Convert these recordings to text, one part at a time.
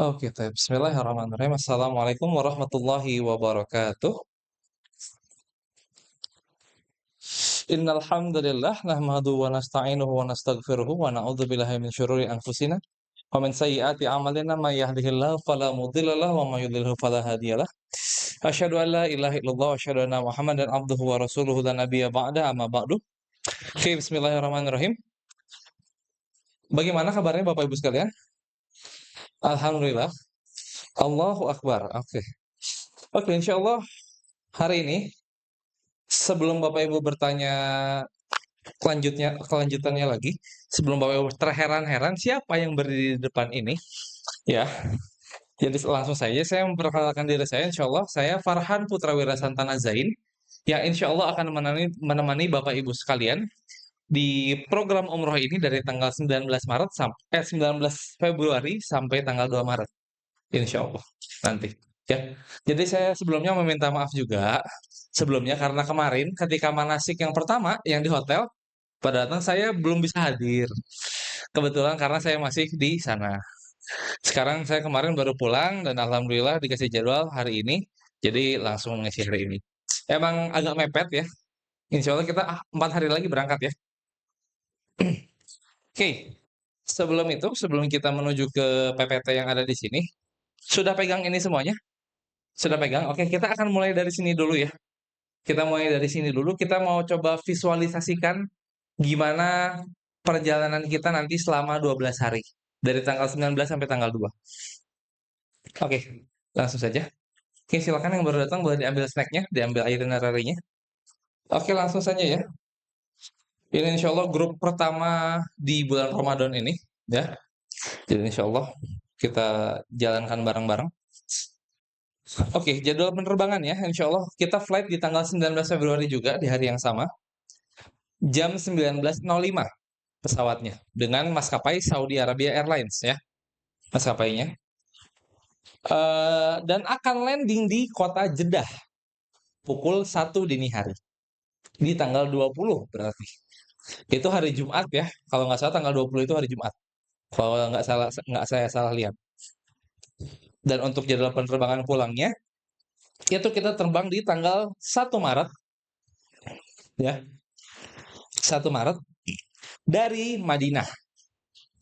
Oke, Bismillahirrahmanirrahim. Assalamualaikum warahmatullahi wabarakatuh. Innal hamdalillah nahmaduhu wa nasta'inuhu wa nastaghfiruhu wa na'udzu billahi min syururi anfusina wa min sayyiati a'malina may yahdihillahu fala mudhilla lahu wa may yudhlilhu fala hadiyalah. Asyhadu an la ilaha illallah wa asyhadu anna Muhammadan abduhu wa rasuluhu la nabiyya ba'da amma ba'du. Oke, bismillahirrahmanirrahim. Bagaimana kabarnya Bapak Ibu sekalian? Alhamdulillah. Allahu akbar. Oke. Oke, insyaallah hari ini sebelum Bapak Ibu bertanya kelanjutannya lagi, sebelum Bapak Ibu terheran-heran siapa yang berdiri di depan ini, ya. Jadi langsung saja saya memperkenalkan diri saya, insyaallah saya Farhan Putra Wirasantana Zain, yang insyaallah akan menemani Bapak Ibu sekalian di program umroh ini dari tanggal 19 Februari sampai tanggal 2 Maret, insyaallah nanti, ya. Jadi saya sebelumnya meminta maaf juga, sebelumnya karena kemarin ketika manasik yang pertama yang di hotel, pada datang saya belum bisa hadir. Kebetulan karena saya masih di sana. Sekarang saya kemarin baru pulang dan alhamdulillah dikasih jadwal hari ini, jadi langsung ngisi hari ini. Emang agak mepet ya. Insya Allah kita 4 hari lagi berangkat ya. Oke, sebelum kita menuju ke PPT yang ada di sini, sudah pegang ini semuanya? Sudah pegang? Oke, kita akan mulai dari sini dulu ya. Kita mulai dari sini dulu, kita mau coba visualisasikan gimana perjalanan kita nanti selama 12 hari. Dari tanggal 19 sampai tanggal 2. Oke, langsung saja. Oke, silakan yang baru datang boleh diambil snacknya, diambil itinerary-nya. Oke, langsung saja ya. Ini insya Allah grup pertama di bulan Ramadan ini, ya. Jadi insya Allah kita jalankan bareng-bareng. Oke, jadwal penerbangan ya. Insya Allah kita flight di tanggal 19 Februari juga di hari yang sama. Jam 19.05 pesawatnya dengan maskapai Saudi Arabia Airlines ya, maskapainya. Dan akan landing di kota Jeddah pukul 1 dini hari. Di tanggal 20 berarti. Itu hari Jumat ya. Kalau nggak salah tanggal 20 itu hari Jumat. Kalau nggak saya salah lihat. Dan untuk jadwal penerbangan pulangnya itu kita terbang di tanggal 1 Maret ya. 1 Maret dari Madinah.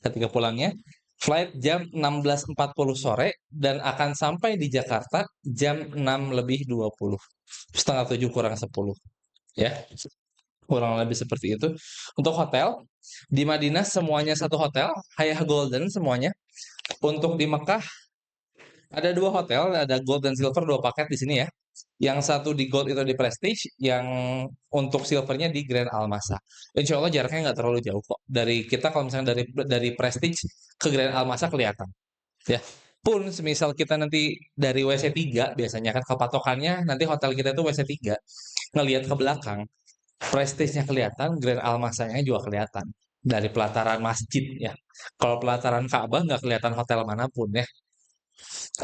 Ketika pulangnya flight jam 16.40 sore dan akan sampai di Jakarta jam 6:20. Setengah 7 kurang 10 ya. Kurang lebih seperti itu. Untuk hotel di Madinah semuanya satu hotel, Hayah Golden semuanya. Untuk di Mekah ada 2 hotel, ada Gold dan Silver 2 paket di sini ya. Yang satu di Gold itu di Prestige, yang untuk Silvernya di Grand Almasa. Insya Allah jaraknya nggak terlalu jauh kok. Dari kita kalau misalnya dari Prestige ke Grand Almasa kelihatan. Ya. Pun semisal kita nanti dari WC 3 biasanya kan kepatokannya nanti hotel kita itu WC 3. Ngelihat ke belakang, Prestige-nya kelihatan, Grand Almasanya juga kelihatan dari pelataran masjid ya. Kalau pelataran Ka'bah nggak kelihatan hotel manapun ya.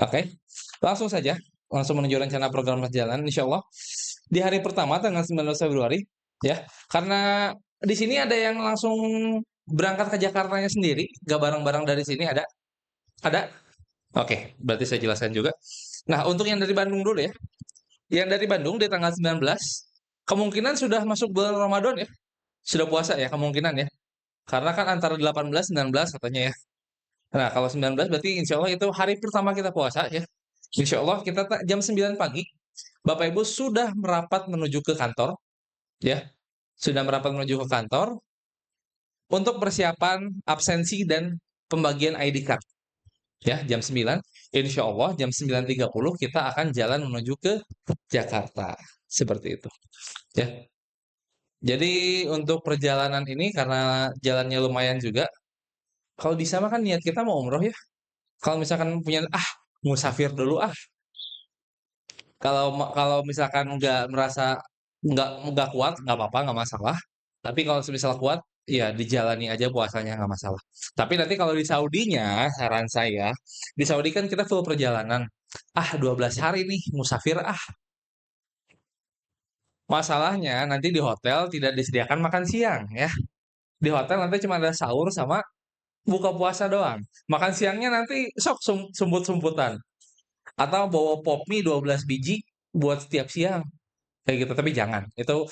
Oke, langsung saja, langsung menuju rencana program perjalanan. Insya Allah di hari pertama tanggal 19 Februari ya. Karena di sini ada yang langsung berangkat ke Jakartanya sendiri, nggak bareng-bareng dari sini ada. Ada? Oke, berarti saya jelaskan juga. Nah, untuk yang dari Bandung dulu ya. Yang dari Bandung di tanggal 19 kemungkinan sudah masuk bulan Ramadan ya. Sudah puasa ya kemungkinan ya. Karena kan antara 18 19 katanya ya. Nah, kalau 19 berarti insya Allah itu hari pertama kita puasa ya. Insya Allah kita jam 9 pagi, Bapak Ibu sudah merapat menuju ke kantor ya. Sudah merapat menuju ke kantor untuk persiapan absensi dan pembagian ID card. Ya, jam 9, insya Allah jam 9.30 kita akan jalan menuju ke Jakarta. Seperti itu. Ya. Jadi untuk perjalanan ini karena jalannya lumayan juga, kalau bisa mah kan niat kita mau umroh ya. Kalau misalkan punya musafir dulu ah. Kalau misalkan nggak merasa nggak kuat, nggak apa-apa, nggak masalah. Tapi kalau semisal kuat, ya dijalani aja puasanya nggak masalah. Tapi nanti kalau di Saudinya, saran saya, di Saudi kan kita full perjalanan. 12 hari nih musafir ah. Masalahnya nanti di hotel tidak disediakan makan siang ya. Di hotel nanti cuma ada sahur sama buka puasa doang. Makan siangnya nanti sok sumput-sumputan. Atau bawa pop mie 12 biji buat setiap siang. Kayak gitu, tapi jangan. Itu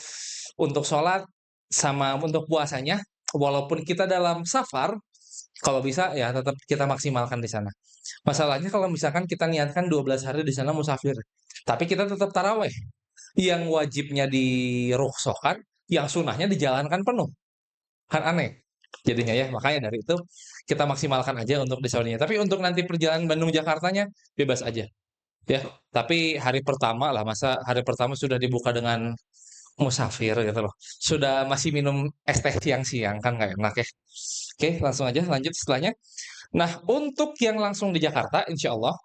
untuk sholat sama untuk puasanya, walaupun kita dalam safar, kalau bisa ya tetap kita maksimalkan di sana. Masalahnya kalau misalkan kita niatkan 12 hari di sana musafir, tapi kita tetap taraweh. Yang wajibnya dirukhsahkan, yang sunahnya dijalankan penuh. Kan aneh. Jadinya ya, makanya dari itu kita maksimalkan aja untuk di Saudi-nya. Tapi untuk nanti perjalanan Bandung Jakartanya bebas aja ya. Tapi hari pertama lah, masa hari pertama sudah dibuka dengan musafir gitu loh. Sudah masih minum es teh siang-siang kan nggak enak ya. Oke, langsung aja lanjut setelahnya. Nah, untuk yang langsung di Jakarta, insya Allah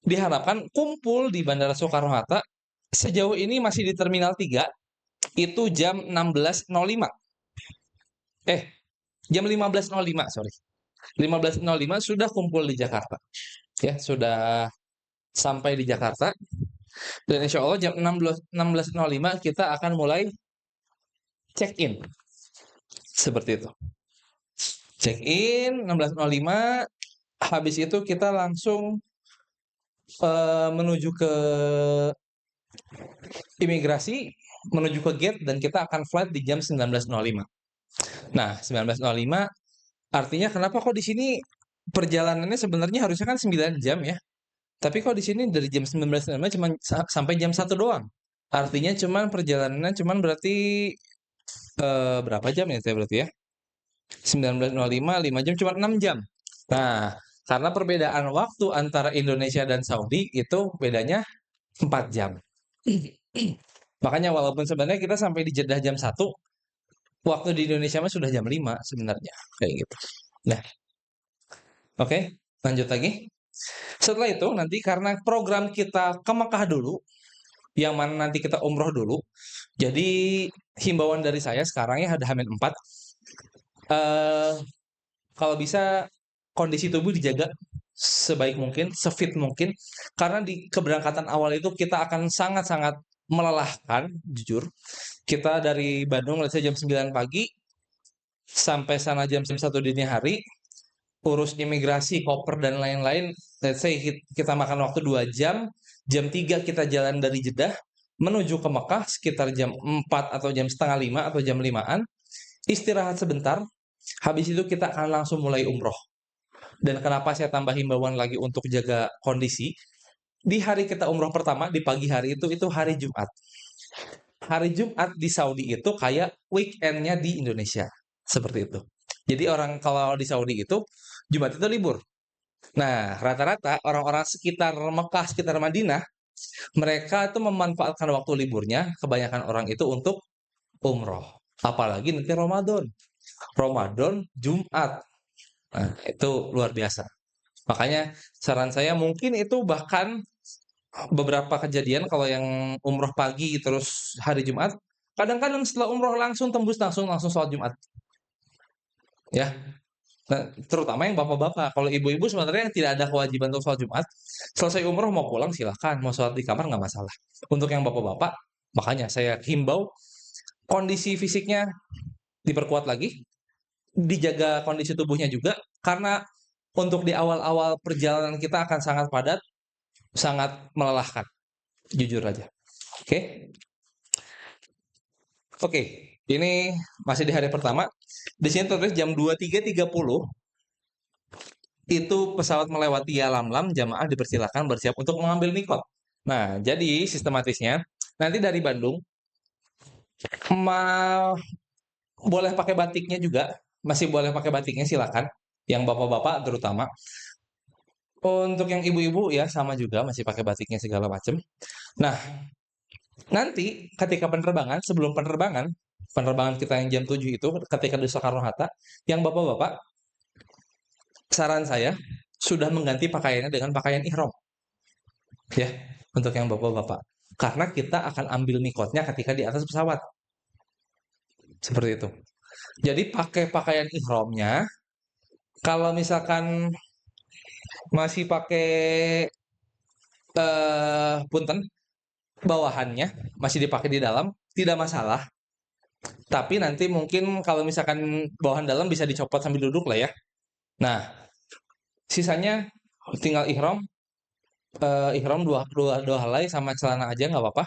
diharapkan kumpul di Bandara Soekarno-Hatta. Sejauh ini masih di Terminal 3, itu jam 16.05. Jam 15.05, sorry. 15.05 sudah kumpul di Jakarta. Ya, sudah sampai di Jakarta. Dan insya Allah jam 16.05 kita akan mulai check-in. Seperti itu. Check-in 16.05, habis itu kita langsung menuju ke imigrasi, menuju ke gate, dan kita akan flight di jam 19.05. Nah, 19.05 artinya kenapa kok di sini perjalanannya sebenarnya harusnya kan 9 jam ya. Tapi kok di sini dari jam 19.05 cuma sampai jam 1 doang. Artinya cuman perjalanannya cuman berarti berapa jam ya saya berarti ya? 19.05, 5 jam, cuma 6 jam. Nah, karena perbedaan waktu antara Indonesia dan Saudi itu bedanya 4 jam. Makanya walaupun sebenarnya kita sampai di Jeddah jam 1, waktu di Indonesia mah sudah jam 5 sebenarnya. Kayak gitu. Nah, oke, lanjut lagi. Setelah itu nanti karena program kita ke Mekah dulu, yang mana nanti kita umroh dulu. Jadi himbauan dari saya sekarang ya ada H-4. Eh, kalau bisa kondisi tubuh dijaga sebaik mungkin, sefit mungkin. Karena di keberangkatan awal itu kita akan sangat-sangat melelahkan, jujur. Kita dari Bandung, let's say jam 9 pagi, sampai sana jam 1 dini hari, urus imigrasi, koper, dan lain-lain. Let's say kita makan waktu 2 jam, jam 3 kita jalan dari Jeddah, menuju ke Mekah sekitar jam 4 atau jam setengah 5 atau jam 5-an, istirahat sebentar, habis itu kita akan langsung mulai umroh. Dan kenapa saya tambah himbauan lagi untuk jaga kondisi, di hari kita umroh pertama, di pagi hari itu hari Jumat. Hari Jumat di Saudi itu kayak weekendnya di Indonesia. Seperti itu. Jadi orang kalau di Saudi itu, Jumat itu libur. Nah, rata-rata orang-orang sekitar Mekah, sekitar Madinah, mereka itu memanfaatkan waktu liburnya, kebanyakan orang itu untuk umroh. Apalagi nanti Ramadan. Ramadan, Jumat. Nah, itu luar biasa. Makanya saran saya mungkin itu bahkan beberapa kejadian kalau yang umroh pagi terus hari Jumat, kadang-kadang setelah umroh langsung tembus langsung sholat Jumat. Ya, nah, terutama yang bapak-bapak. Kalau ibu-ibu sebenarnya tidak ada kewajiban untuk sholat Jumat. Selesai umroh mau pulang silahkan, mau sholat di kamar nggak masalah. Untuk yang bapak-bapak, makanya saya himbau kondisi fisiknya diperkuat lagi, dijaga kondisi tubuhnya juga, karena untuk di awal-awal perjalanan kita akan sangat padat, sangat melelahkan, jujur aja. Oke, oke. Ini masih di hari pertama. Di sini tertulis jam 23.30 itu pesawat melewati Yalamlam, jamaah dipersilakan bersiap untuk mengambil mikot. Nah, jadi sistematisnya nanti dari Bandung boleh pakai batiknya juga, masih boleh pakai batiknya silakan. Yang bapak-bapak terutama. Untuk yang ibu-ibu ya sama juga masih pakai batiknya segala macam. Nah, nanti ketika penerbangan, sebelum penerbangan kita yang jam 7 itu ketika di Soekarno-Hatta, yang bapak-bapak saran saya sudah mengganti pakaiannya dengan pakaian ihram. Ya, untuk yang bapak-bapak. Karena kita akan ambil mikotnya ketika di atas pesawat. Seperti itu. Jadi pakai pakaian ihramnya, kalau misalkan masih pakai punten bawahannya masih dipakai di dalam, tidak masalah. Tapi nanti mungkin kalau misalkan bawahan dalam bisa dicopot sambil duduk lah ya. Nah, sisanya tinggal ihram dua helai sama celana aja nggak apa-apa.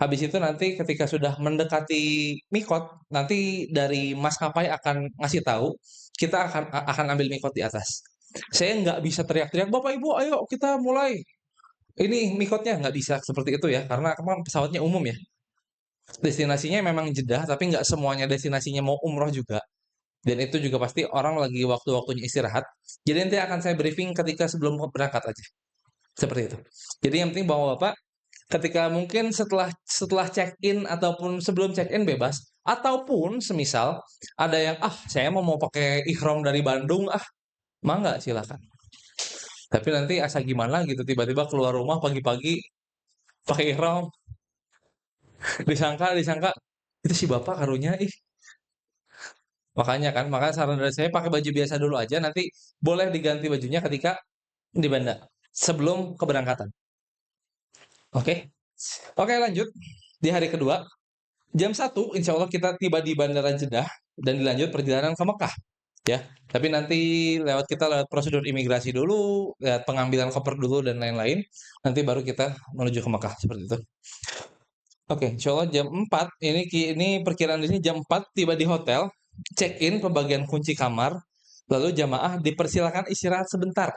Habis itu nanti ketika sudah mendekati mikot, nanti dari maskapai akan ngasih tahu, kita akan ambil mikot di atas. Saya nggak bisa teriak-teriak, Bapak Ibu, ayo kita mulai. Ini mikotnya nggak bisa seperti itu ya, karena kan pesawatnya umum ya. Destinasinya memang Jeddah, tapi nggak semuanya destinasinya mau umroh juga. Dan itu juga pasti orang lagi waktu-waktunya istirahat. Jadi nanti akan saya briefing ketika sebelum berangkat aja. Seperti itu. Jadi yang penting bawa Bapak ketika mungkin setelah setelah check-in ataupun sebelum check-in bebas, ataupun semisal ada yang saya mau pakai ihram dari Bandung mangga silakan. Tapi nanti asa gimana gitu tiba-tiba keluar rumah pagi-pagi pakai ihram, disangka disangka itu si bapak karunya makanya kan, makanya saran dari saya pakai baju biasa dulu aja, nanti boleh diganti bajunya ketika di bandara sebelum keberangkatan. Oke. Oke, lanjut. Di hari kedua, jam 1 insya Allah kita tiba di Bandara Jeddah dan dilanjut perjalanan ke Mekah ya. Tapi nanti kita lewat prosedur imigrasi dulu, lihat pengambilan koper dulu dan lain-lain. Nanti baru kita menuju ke Mekah seperti itu. Oke, insya Allah jam 4 ini perkiraan di sini jam 4 tiba di hotel, check-in pembagian kunci kamar, lalu jamaah dipersilakan istirahat sebentar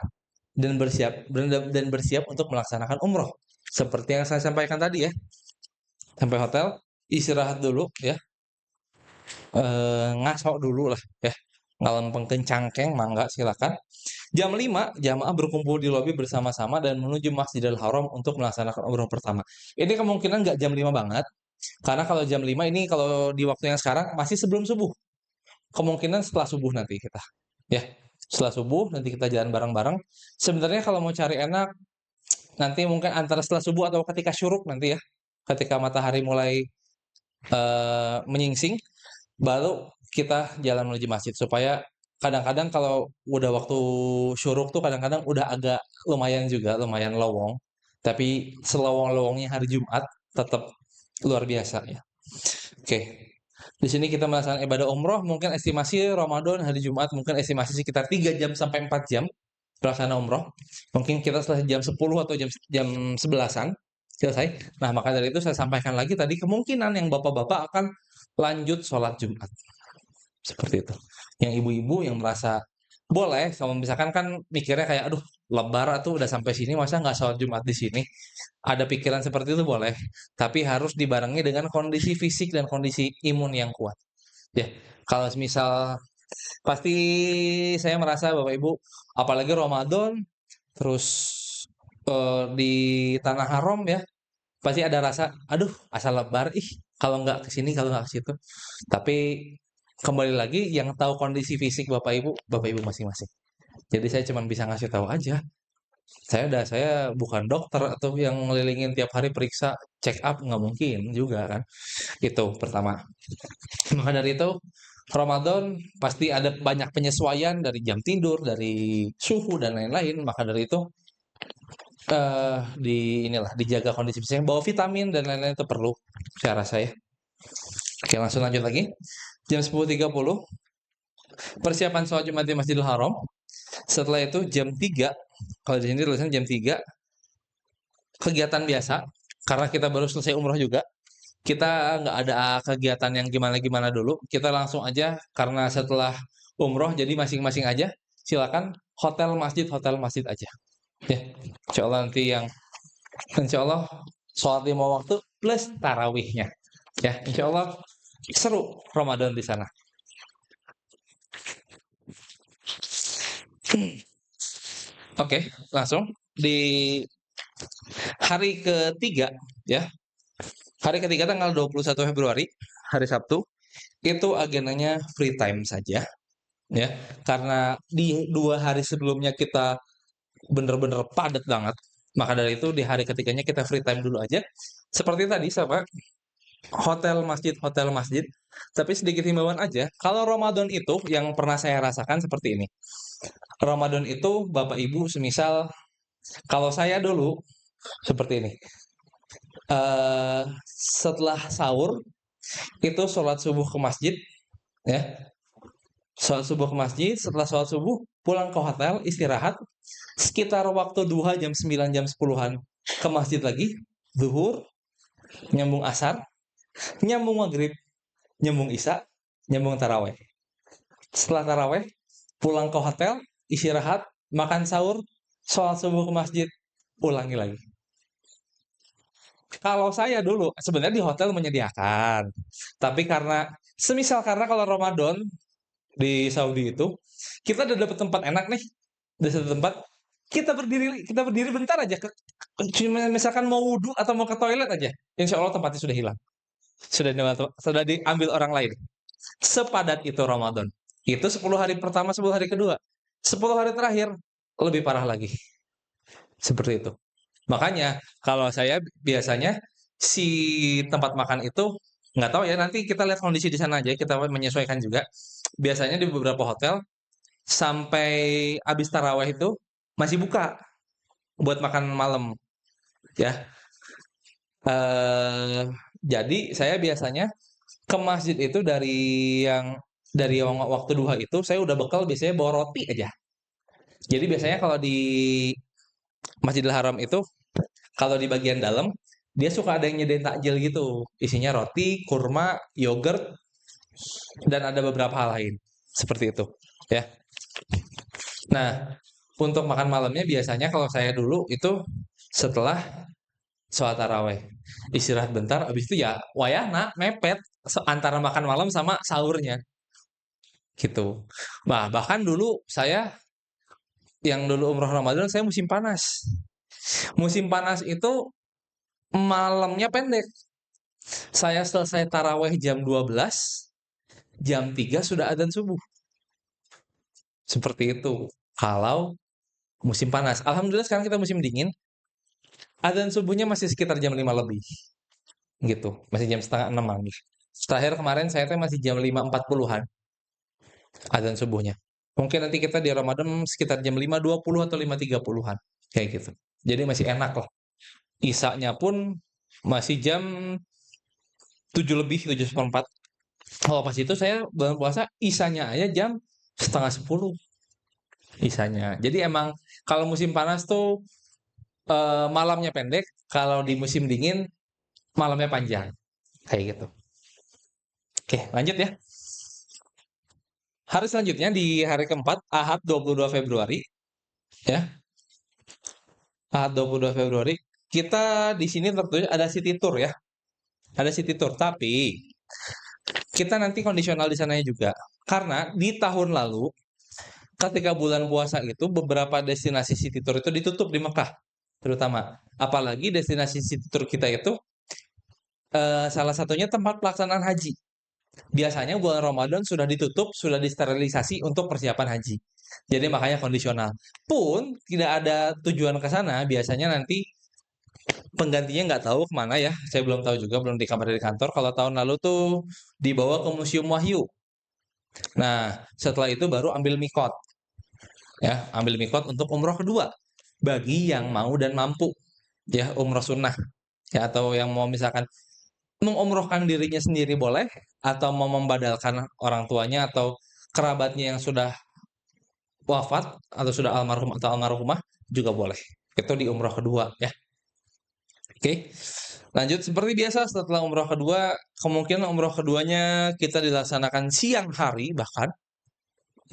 dan bersiap untuk melaksanakan umroh. Seperti yang saya sampaikan tadi ya, sampai hotel istirahat dulu ya, ngaso dulu lah ya, ngalempeng kencangkeng mangga silakan. Jam 5 jamaah berkumpul di lobi bersama-sama dan menuju Masjidil Haram untuk melaksanakan umroh pertama. Ini kemungkinan nggak jam 5 banget, karena kalau jam 5 ini kalau di waktu yang sekarang masih sebelum subuh. Kemungkinan setelah subuh nanti kita. Ya, setelah subuh nanti kita jalan bareng-bareng. Sebenarnya kalau mau cari enak nanti mungkin antara setelah subuh atau ketika syuruk nanti ya. Ketika matahari mulai menyingsing, baru kita jalan menuju masjid supaya kadang-kadang kalau udah waktu syuruk tuh kadang-kadang udah agak lumayan juga, lumayan lowong. Tapi selowong-lowongnya hari Jumat tetap luar biasa ya. Oke. Di sini kita melaksanakan ibadah umroh, mungkin estimasi Ramadan hari Jumat mungkin estimasi sekitar 3 jam sampai 4 jam pelaksanaan umroh. Mungkin kita setelah jam 10 atau jam jam 11-an selesai. Nah, maka dari itu saya sampaikan lagi tadi kemungkinan yang bapak-bapak akan lanjut sholat Jumat. Seperti itu. Yang ibu-ibu yang merasa boleh, kalau misalkan kan mikirnya kayak, aduh, lebar tuh udah sampai sini, masa nggak sholat Jumat di sini? Ada pikiran seperti itu boleh, tapi harus dibarengi dengan kondisi fisik dan kondisi imun yang kuat. Ya, kalau misal pasti saya merasa Bapak Ibu, apalagi Ramadan, terus di tanah haram ya, pasti ada rasa, aduh, asal lebar, kalau nggak ke sini, kalau nggak ke situ. Tapi kembali lagi yang tahu kondisi fisik Bapak Ibu masing-masing. Jadi saya cuma bisa ngasih tahu aja. Saya bukan dokter atau yang ngelilingin tiap hari periksa, check up nggak mungkin juga kan. Itu pertama. Maka dari itu Ramadan pasti ada banyak penyesuaian dari jam tidur, dari suhu dan lain-lain. Maka dari itu dijaga kondisi fisik, bawa vitamin dan lain-lain itu perlu saya rasa ya. Oke, langsung lanjut lagi. Jam 10.30 persiapan sholat Jumat di Masjidil Haram. Setelah itu jam 3, kalau di sini tulisannya jam 3, kegiatan biasa, karena kita baru selesai umroh juga, kita nggak ada kegiatan yang gimana-gimana dulu, kita langsung aja, karena setelah umroh, jadi masing-masing aja, silakan hotel masjid aja. Ya, insya Allah insya Allah sholat 5 waktu plus tarawihnya. Ya, insya Allah seru Ramadan di sana. Oke, langsung di hari ketiga ya. Hari ketiga tanggal 21 Februari, hari Sabtu, itu agendanya free time saja ya. Karena di 2 hari sebelumnya kita bener-bener padat banget. Maka dari itu di hari ketiganya kita free time dulu aja. Seperti tadi sama hotel masjid. Tapi sedikit himbauan aja, kalau Ramadan itu yang pernah saya rasakan seperti ini. Ramadan itu Bapak Ibu semisal kalau saya dulu seperti ini. Setelah sahur itu sholat subuh ke masjid ya. sholat subuh ke masjid, setelah sholat subuh pulang ke hotel, istirahat, sekitar waktu duha jam 9 jam 10-an ke masjid lagi, zuhur, nyambung asar, nyambung maghrib, nyambung isya, nyambung taraweh. Setelah taraweh, pulang ke hotel, istirahat, makan sahur, sholat subuh ke masjid, ulangi lagi. Kalau saya dulu, sebenarnya di hotel menyediakan. Tapi karena kalau Ramadan di Saudi itu, kita udah dapet tempat enak nih. Di satu tempat, kita berdiri bentar aja. Cuma misalkan mau wudhu atau mau ke toilet aja. Insya Allah tempatnya sudah hilang. Sudah diambil orang lain. Sepadat itu Ramadan. Itu 10 hari pertama, 10 hari kedua. 10 hari terakhir, lebih parah lagi. Seperti itu. Makanya kalau saya biasanya si tempat makan itu nggak tahu ya, nanti kita lihat kondisi di sana aja, kita menyesuaikan juga. Biasanya di beberapa hotel sampai habis taraweh itu masih buka buat makan malam ya. Eh jadi saya biasanya ke masjid itu dari yang waktu duha itu saya udah bekal biasanya bawa roti aja. Jadi biasanya kalau di Masjidil Haram itu kalau di bagian dalam, dia suka ada yang nyediain takjil gitu. Isinya roti, kurma, yogurt, dan ada beberapa hal lain. Seperti itu. Ya. Nah, untuk makan malamnya biasanya kalau saya dulu itu setelah sholat taraweh. Istirahat bentar, habis itu ya wayahna, mepet. Antara makan malam sama sahurnya. Gitu. Nah, bahkan dulu saya, yang dulu umroh Ramadan, saya musim panas. Musim panas itu malamnya pendek. Saya selesai taraweh jam 12, jam 3 sudah adzan subuh. Seperti itu. Kalau musim panas. Alhamdulillah sekarang kita musim dingin. Adzan subuhnya masih sekitar jam 5 lebih. Gitu. Masih jam setengah 6 habis. Terakhir kemarin saya teh masih jam 5.40-an adzan subuhnya. Mungkin nanti kita di Ramadan sekitar jam 5.20 atau 5.30-an. Kayak gitu. Jadi masih enak lah. Isanya pun masih jam 7 lebih, 7:04. Kalau pas itu saya bulan puasa isanya aja jam setengah 10 isanya. Jadi emang kalau musim panas tuh malamnya pendek, kalau di musim dingin malamnya panjang. Kayak gitu. Oke, lanjut ya. Hari selanjutnya di hari keempat, Ahad 22 Februari, ya. Ahad 22 Februari, kita di sini tertulis ada city tour ya. Ada city tour, tapi kita nanti kondisional di sananya juga. Karena di tahun lalu ketika bulan puasa itu beberapa destinasi city tour itu ditutup di Mekah terutama. Apalagi destinasi city tour kita itu salah satunya tempat pelaksanaan haji. Biasanya bulan Ramadan sudah ditutup, sudah disterilisasi untuk persiapan haji. Jadi makanya kondisional. Pun tidak ada tujuan ke sana, biasanya nanti penggantinya nggak tahu kemana ya. Saya belum tahu juga, belum dikabarin dari kantor. Kalau tahun lalu tuh dibawa ke Museum Wahyu. Nah, setelah itu baru ambil mikot. Ya, ambil mikot untuk umroh kedua. Bagi yang mau dan mampu. Ya, umroh sunnah. Ya, atau yang mau misalkan mengumrohkan dirinya sendiri boleh, atau mau membadalkan orang tuanya atau kerabatnya yang sudah wafat atau sudah almarhum atau almarhumah juga boleh. Itu di umroh kedua ya. Oke. Lanjut seperti biasa setelah umroh kedua, kemungkinan umroh keduanya kita dilaksanakan siang hari bahkan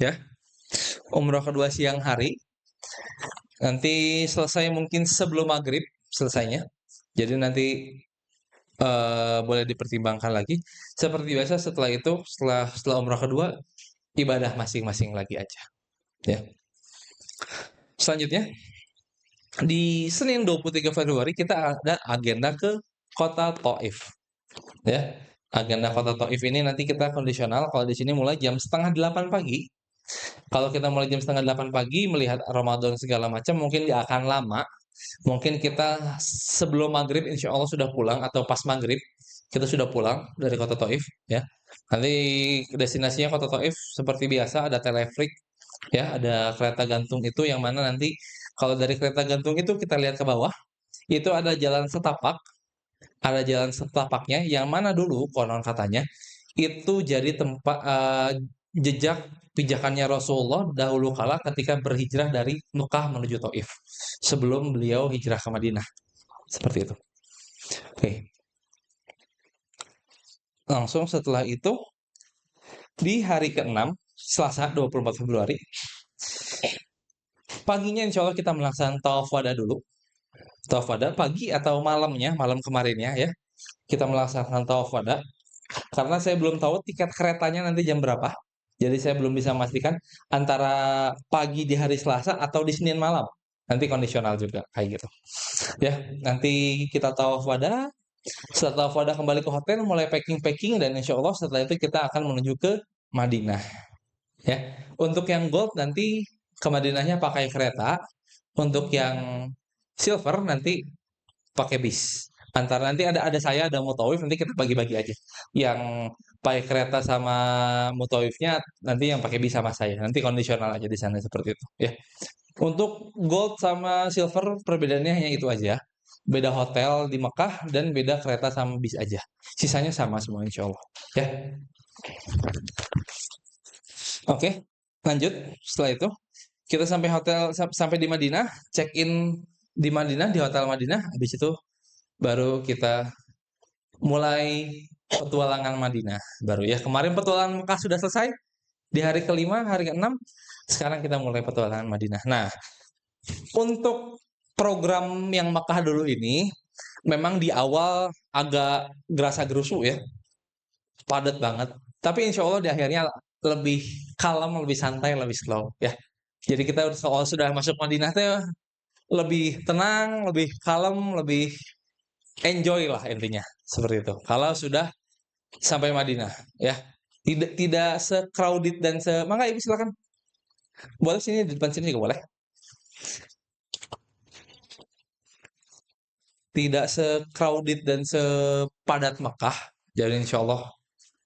ya. Umroh kedua siang hari. Nanti selesai mungkin sebelum maghrib selesainya. Jadi nanti boleh dipertimbangkan lagi. Seperti biasa setelah itu, setelah umroh kedua, ibadah masing-masing lagi aja. Ya. Selanjutnya, di Senin 23 Februari kita ada agenda ke kota Taif. Ya. Agenda kota Taif ini nanti kita kondisional. Kalau di sini mulai jam setengah 8 pagi. Kalau kita mulai jam setengah 8 pagi melihat Ramadan segala macam mungkin nggak akan lama. Mungkin kita sebelum maghrib insya Allah sudah pulang atau pas maghrib kita sudah pulang dari kota Taif ya. Nanti destinasinya kota Taif seperti biasa ada telefrik ya, ada kereta gantung itu yang mana nanti kalau dari kereta gantung itu kita lihat ke bawah itu ada jalan setapak, ada jalan setapaknya yang mana dulu konon katanya itu jadi tempat jejak pijakannya Rasulullah dahulu kala ketika berhijrah dari Mekah menuju Taif sebelum beliau hijrah ke Madinah. Seperti itu. Oke. Langsung setelah itu di hari ke-6, Selasa 24 Februari, paginya insya Allah kita melaksanakan tawaf wada dulu. Tawaf wada pagi atau malamnya, malam kemarinnya ya, kita melaksanakan tawaf wada. Karena saya belum tahu tiket keretanya nanti jam berapa. Jadi saya belum bisa memastikan antara pagi di hari Selasa atau di Senin malam. Nanti kondisional juga kayak gitu. Ya, nanti kita tawaf wada. Setelah tawaf wada kembali ke hotel, mulai packing-packing dan insya Allah setelah itu kita akan menuju ke Madinah. Ya, untuk yang gold nanti ke Madinahnya pakai kereta. Untuk yang silver nanti pakai bis. Antara nanti ada saya ada Mutawif nanti kita bagi-bagi aja. Yang pakai kereta sama Mutawifnya nanti yang pakai bis sama saya. Nanti kondisional aja di sana seperti itu ya. Untuk gold sama silver perbedaannya hanya itu aja. Beda hotel di Mekah dan beda kereta sama bis aja. Sisanya sama semua insya Allah. Ya. Oke, lanjut. Setelah itu kita sampai hotel sampai di Madinah, check in di Madinah di hotel Madinah. Habis itu baru kita mulai petualangan Madinah baru ya. Kemarin petualangan Mekah sudah selesai di hari kelima, hari keenam. Sekarang kita mulai petualangan Madinah. Nah, untuk program yang Mekah dulu ini memang di awal agak gerasa gerusu ya, padat banget. Tapi insya Allah di akhirnya lebih kalem, lebih santai, lebih slow ya. Jadi kita kalau sudah masuk Madinah tuh lebih tenang, lebih kalem, lebih enjoy lah intinya seperti itu. Kalau sudah sampai Madinah ya, tidak se-crowded dan mangga ibu silakan. Boleh sini di depan sini juga boleh. Tidak se-crowded dan sepadat Mekah. Jadi insya Allah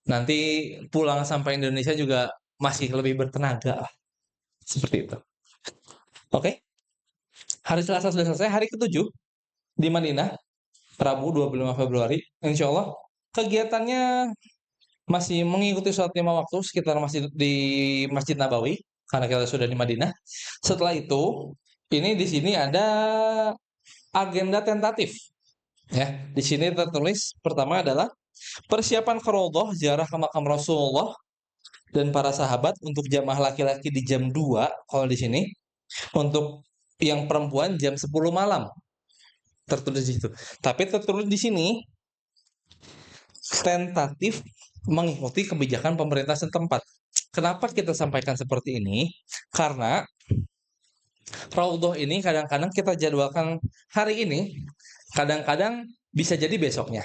nanti pulang sampai Indonesia juga masih lebih bertenaga lah. Seperti itu. Oke. Hari Selasa sudah selesai. Hari ke-7 di Madinah. Rabu 25 Februari. Insya Allah kegiatannya masih mengikuti sholat 5 waktu sekitar masjid di Masjid Nabawi karena kita sudah di Madinah. Setelah itu, ini di sini ada agenda tentatif. Ya, di sini tertulis pertama adalah persiapan ke Raudhah, ziarah ke makam Rasulullah dan para sahabat untuk jamaah laki-laki di jam 2 kalau di sini. Untuk yang perempuan jam 10 malam. Tertulis di situ. Tapi tertulis di sini tentatif mengikuti kebijakan pemerintah setempat. Kenapa kita sampaikan seperti ini? Karena Raudhah ini kadang-kadang kita jadwalkan hari ini, kadang-kadang bisa jadi besoknya.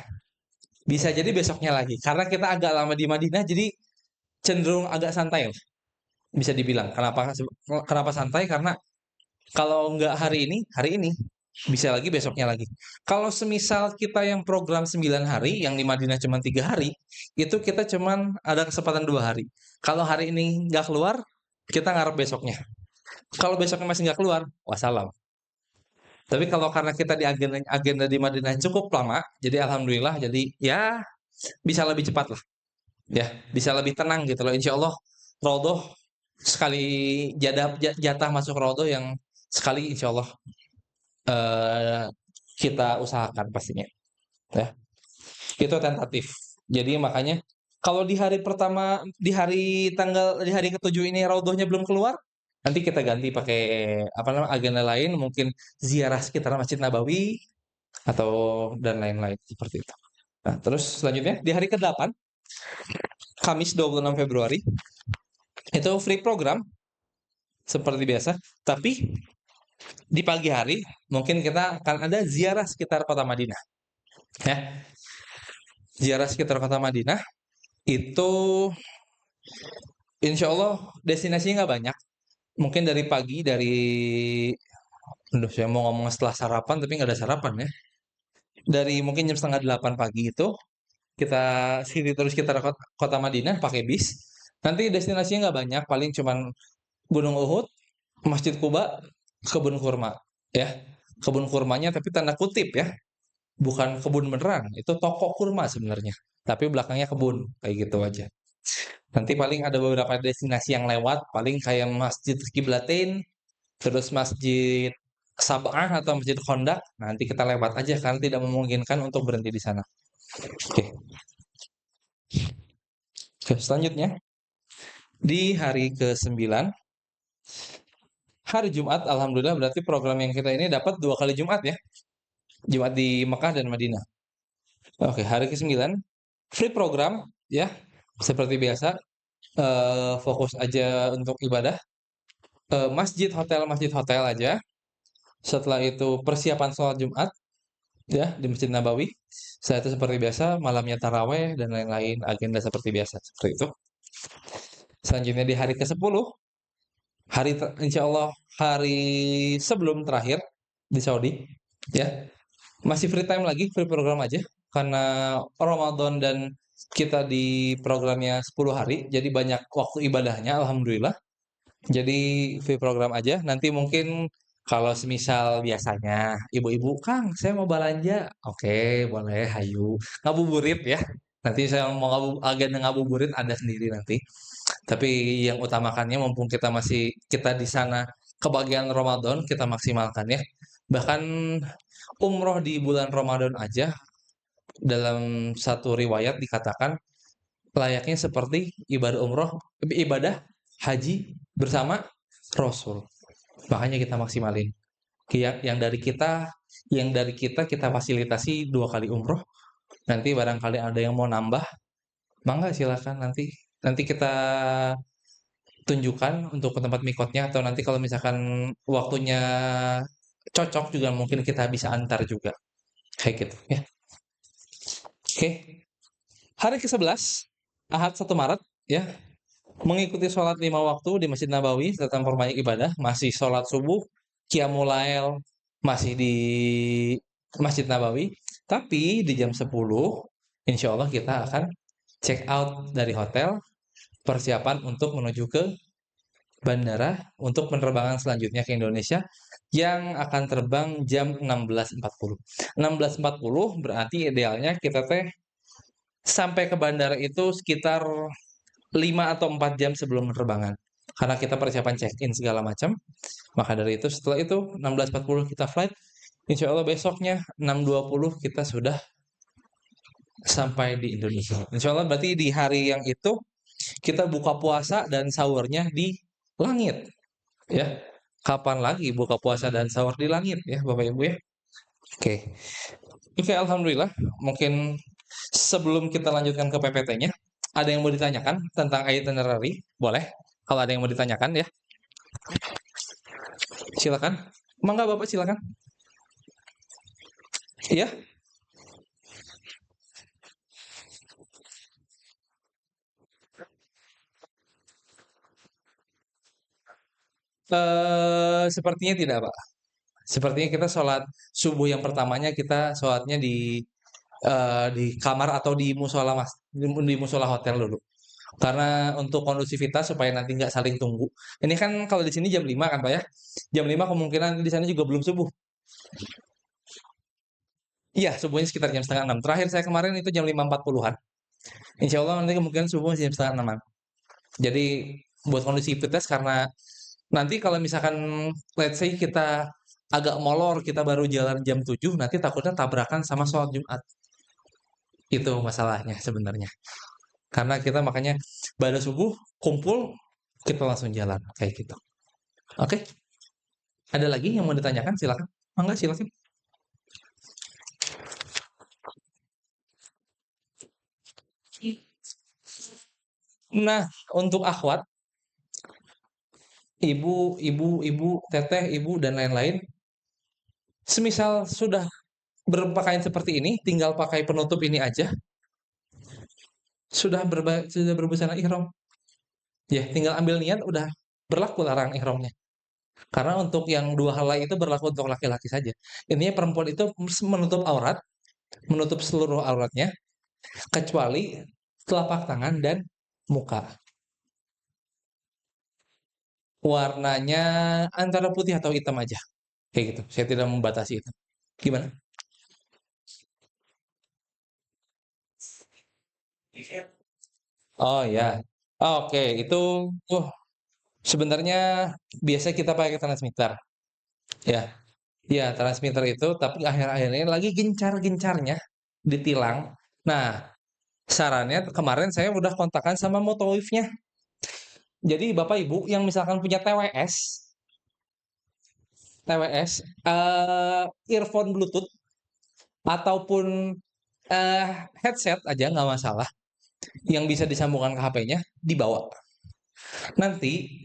Bisa jadi besoknya lagi. Karena kita agak lama di Madinah, jadi cenderung agak santai. Bisa dibilang. Kenapa santai? Karena kalau nggak hari ini, bisa lagi besoknya lagi. Kalau semisal kita yang program 9 hari, yang di Madinah cuma 3 hari, itu kita cuman ada kesempatan 2 hari. Kalau hari ini nggak keluar, kita ngarep besoknya. Kalau besoknya masih nggak keluar, wassalam. Tapi kalau karena kita di agenda di Madinah cukup lama, jadi alhamdulillah, jadi ya bisa lebih cepat lah. Ya, bisa lebih tenang gitu loh. Insya Allah, Raudhah sekali jatah masuk Raudhah yang sekali insya Allah kita usahakan pastinya. Ya, itu tentatif. Jadi makanya kalau di hari pertama, di hari ke-7 ini Raudhahnya belum keluar, nanti kita ganti pakai apa namanya agenda lain, mungkin ziarah sekitar Masjid Nabawi atau dan lain-lain seperti itu. Nah, terus selanjutnya di hari ke-8, Kamis 26 Februari, itu free program seperti biasa, tapi di pagi hari mungkin kita akan ada ziarah sekitar kota Madinah. Ya, ziarah sekitar kota Madinah itu insya Allah destinasinya nggak banyak. Mungkin dari pagi aduh saya mau ngomong setelah sarapan tapi nggak ada sarapan ya. Dari mungkin jam setengah 8 pagi itu kita sini terus kita kota Madinah pakai bis. Nanti destinasinya nggak banyak, paling cuman Gunung Uhud, Masjid Kuba, kebun kurma. Ya, kebun kurmanya tapi tanda kutip ya, bukan kebun beneran. Itu toko kurma sebenarnya. Tapi belakangnya kebun, kayak gitu aja. Nanti paling ada beberapa destinasi yang lewat, paling kayak Masjid Kiblatain, terus Masjid Sab'ah atau Masjid Kondak. Nanti kita lewat aja karena tidak memungkinkan untuk berhenti di sana. Oke, oke, selanjutnya di hari ke-9, hari Jumat, alhamdulillah berarti program yang kita ini dapat 2 kali Jumat ya. Jumat di Mekah dan Madinah. Oke, hari ke-9, free program ya. Seperti biasa, fokus aja untuk ibadah. Masjid hotel aja. Setelah itu persiapan sholat Jumat ya di Masjid Nabawi. Setelah itu seperti biasa malamnya taraweh dan lain-lain agenda seperti biasa seperti itu. Selanjutnya di hari ke-10, insya Allah hari sebelum terakhir di Saudi ya. Masih free time lagi, free program aja karena Ramadan dan kita di programnya 10 hari, jadi banyak waktu ibadahnya alhamdulillah. Jadi free program aja. Nanti mungkin kalau semisal biasanya ibu-ibu, "Kang, saya mau belanja." Oke, boleh, hayu. Ngabuburit ya. Nanti saya mau agenda ngabuburit ada sendiri nanti. Tapi yang utamakannya mumpung kita di sana kebagian Ramadan, kita maksimalkan ya. Bahkan umroh di bulan Ramadan aja dalam satu riwayat dikatakan layaknya seperti ibadah haji bersama Rasul. Makanya kita maksimalin. Yang dari kita kita fasilitasi 2 kali umroh. Nanti barangkali ada yang mau nambah, mangga silakan nanti. Nanti kita tunjukkan untuk ke tempat mikotnya atau nanti kalau misalkan waktunya cocok juga mungkin kita bisa antar juga. Kayak gitu ya. Oke. Hari ke-11, Ahad 1 Maret ya. Mengikuti sholat 5 waktu di Masjid Nabawi serta memperbanyak ibadah, masih sholat subuh, qiyamul lail, masih di Masjid Nabawi, tapi di jam 10, insya Allah kita akan check out dari hotel, persiapan untuk menuju ke bandara untuk penerbangan selanjutnya ke Indonesia yang akan terbang jam 16.40. 16.40 berarti idealnya kita teh sampai ke bandara itu sekitar 5 atau 4 jam sebelum penerbangan. Karena kita persiapan check-in segala macam. Maka dari itu setelah itu 16.40 kita flight. Insya Allah besoknya 6.20 kita sudah sampai di Indonesia. Insya Allah berarti di hari yang itu kita buka puasa dan sahurnya di langit. Ya, kapan lagi buka puasa dan sahur di langit ya Bapak Ibu ya. Oke. Oke, alhamdulillah. Mungkin sebelum kita lanjutkan ke PPT-nya, ada yang mau ditanyakan tentang itinerary? Boleh. Kalau ada yang mau ditanyakan ya, silakan. Mangga Bapak silakan. Iya. Sepertinya tidak, Pak. Sepertinya kita sholat subuh yang pertamanya kita sholatnya di kamar atau di musola mas, di musola hotel dulu. Karena untuk kondusivitas supaya nanti nggak saling tunggu. Ini kan kalau di sini jam 5 kan Pak ya. Jam 5 kemungkinan di sana juga belum subuh. Iya, subuhnya sekitar jam setengah 6. Terakhir saya kemarin itu jam 5.40-an. Insya Allah nanti kemungkinan subuh jam setengah 6-an. Jadi buat kondusivitas karena nanti kalau misalkan let's say kita agak molor, kita baru jalan jam 7, nanti takutnya tabrakan sama sholat Jumat. Itu masalahnya sebenarnya. Karena kita makanya pada subuh kumpul, kita langsung jalan kayak gitu. Oke, ada lagi yang mau ditanyakan? Silakan. Mangga silakan. Nah, untuk akhwat, ibu, teteh, ibu dan lain-lain, semisal sudah berpakaian seperti ini, tinggal pakai penutup ini aja, sudah berbusana ihram. Ya, tinggal ambil niat udah berlaku larangan ihramnya. Karena untuk yang 2 hal itu berlaku untuk laki-laki saja. Intinya perempuan itu menutup aurat, menutup seluruh auratnya, kecuali telapak tangan dan muka. Warnanya antara putih atau hitam aja. Kayak gitu. Saya tidak membatasi itu. Gimana? Oh ya. Oke, itu tuh sebenarnya biasa kita pakai transmitter, ya. Iya, transmitter itu, tapi akhir-akhir ini lagi gencar-gencarnya ditilang. Nah, sarannya kemarin saya udah kontakkan sama Motowave-nya. Jadi Bapak Ibu yang misalkan punya TWS, earphone Bluetooth ataupun headset aja nggak masalah, yang bisa disambungkan ke HP-nya dibawa. Nanti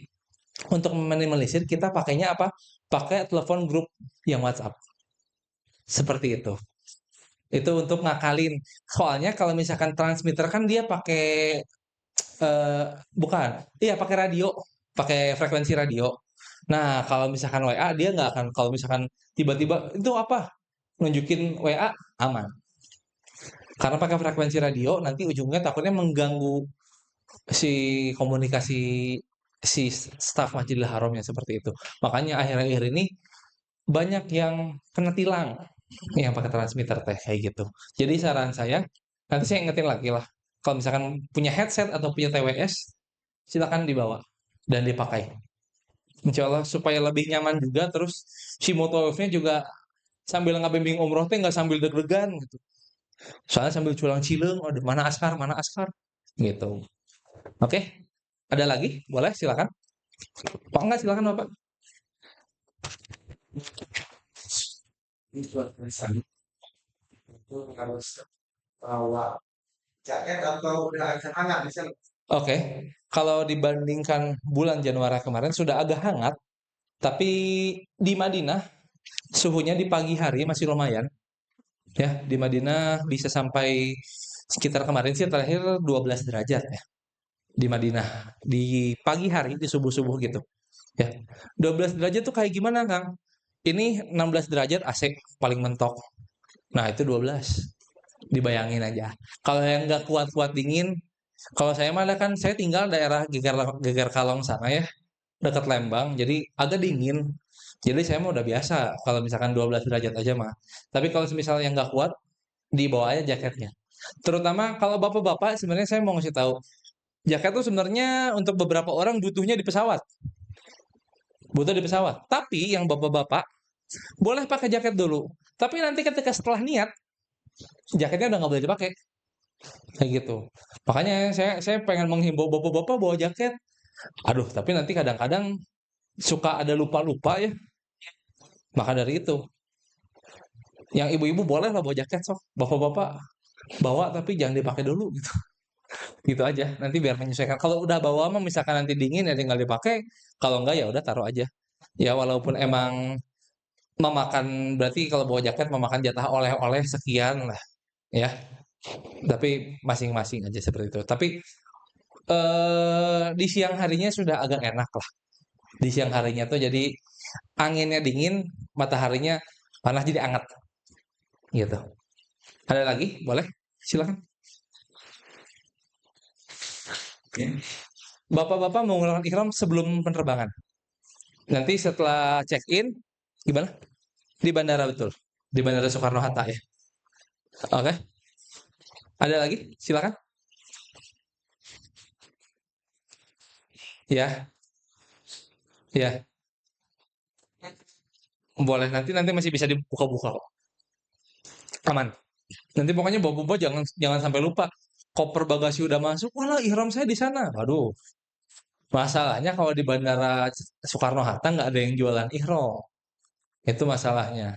untuk meminimalisir kita pakainya apa? Pakai telepon grup yang WhatsApp. Seperti itu. Itu untuk ngakalin. Soalnya kalau misalkan transmitter kan dia pakai bukan, iya pakai radio, pakai frekuensi radio. Nah, kalau misalkan WA dia nggak akan, kalau misalkan tiba-tiba itu apa? Nunjukin WA aman. Karena pakai frekuensi radio nanti ujungnya takutnya mengganggu si komunikasi si staf Masjidil Haramnya seperti itu. Makanya akhir-akhir ini banyak yang kena tilang yang pakai transmitter teh kayak gitu. Jadi saran saya, nanti saya ingetin lagi lah. Kalau misalkan punya headset atau punya TWS, silakan dibawa dan dipakai. Insya Allah supaya lebih nyaman juga. Terus si Motowave-nya juga sambil ngabimbing umroh teh nggak sambil deg-degan gitu. Soalnya sambil culang cileng, aduh mana askar, gitu. Oke, ada lagi? Boleh, silakan. Pak enggak, silakan Bapak. Itu harus bawa jaket atau udah agak hangat di sana? Oke, kalau dibandingkan bulan Januari kemarin sudah agak hangat, tapi di Madinah suhunya di pagi hari masih lumayan. Ya, di Madinah bisa sampai sekitar kemarin sih terakhir 12 derajat ya di Madinah. Di pagi hari, di subuh-subuh gitu. Ya. 12 derajat tuh kayak gimana, Kang? Ini 16 derajat AC paling mentok. Nah, itu 12. Dibayangin aja. Kalau yang nggak kuat-kuat dingin, kalau saya malah kan saya tinggal daerah Geger Geger Kalong sana ya, dekat Lembang, jadi agak dingin. Jadi saya mah udah biasa kalau misalkan 12 derajat aja mah. Tapi kalau misalnya yang nggak kuat, dibawa aja jaketnya. Terutama kalau bapak-bapak sebenarnya saya mau ngasih tahu, jaket tuh sebenarnya untuk beberapa orang butuhnya di pesawat, butuh di pesawat. Tapi yang bapak-bapak boleh pakai jaket dulu. Tapi nanti ketika setelah niat, jaketnya udah nggak boleh dipakai. Kayak gitu. Makanya saya pengen menghimbau bapak-bapak bawa jaket. Aduh, tapi nanti kadang-kadang suka ada lupa-lupa ya. Maka dari itu, yang ibu-ibu boleh lah bawa jaket sok. Bapak-bapak bawa tapi jangan dipakai dulu gitu. Gitu aja. Nanti biar menyesuaikan. Kalau udah bawa mah misalkan nanti dingin ya tinggal dipakai. Kalau enggak ya udah taruh aja. Ya walaupun emang memakan, berarti kalau bawa jaket memakan jatah oleh-oleh sekian lah ya. Tapi masing-masing aja seperti itu. Tapi di siang harinya sudah agak enak lah. Di siang harinya tuh jadi anginnya dingin, mataharinya panas jadi anget gitu. Ada lagi? Boleh? Silakan. Oke. Bapak-bapak mau menggunakan ihram sebelum penerbangan. Nanti setelah check-in gimana? Di bandara betul. Di Bandara Soekarno-Hatta ya. Oke. Ada lagi? Silakan. Ya, ya. Boleh nanti nanti masih bisa dibuka-buka kok. Aman. Nanti pokoknya bawa-bawa jangan jangan sampai lupa. Koper bagasi udah masuk, walah ihram saya di sana. Waduh, masalahnya kalau di Bandara Soekarno-Hatta nggak ada yang jualan ihram. Itu masalahnya.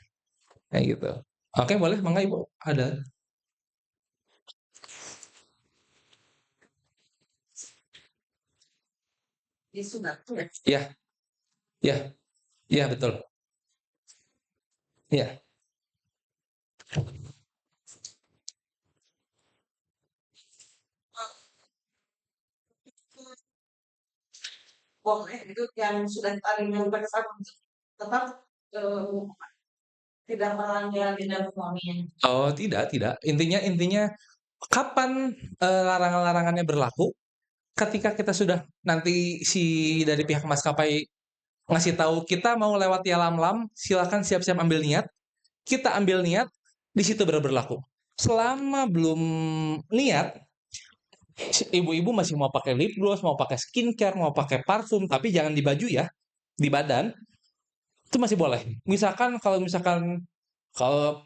Kayak gitu. Oke, boleh, mangga Ibu. Ada. Iya, iya, iya betul. Iya. Boleh itu yang sudah tadinya bersama tetap eh, tidak melanggar dinamikanya. Oh, tidak, tidak. Intinya intinya kapan larangan-larangannya berlaku? Ketika kita sudah nanti si dari pihak maskapai ngasih tahu kita mau lewat ya lam-lam, silakan siap-siap ambil niat. Kita ambil niat, di situ baru berlaku. Selama belum niat, Ibu-ibu masih mau pakai lip gloss, mau pakai skincare, mau pakai parfum, tapi jangan di baju ya, di badan itu masih boleh. Kalau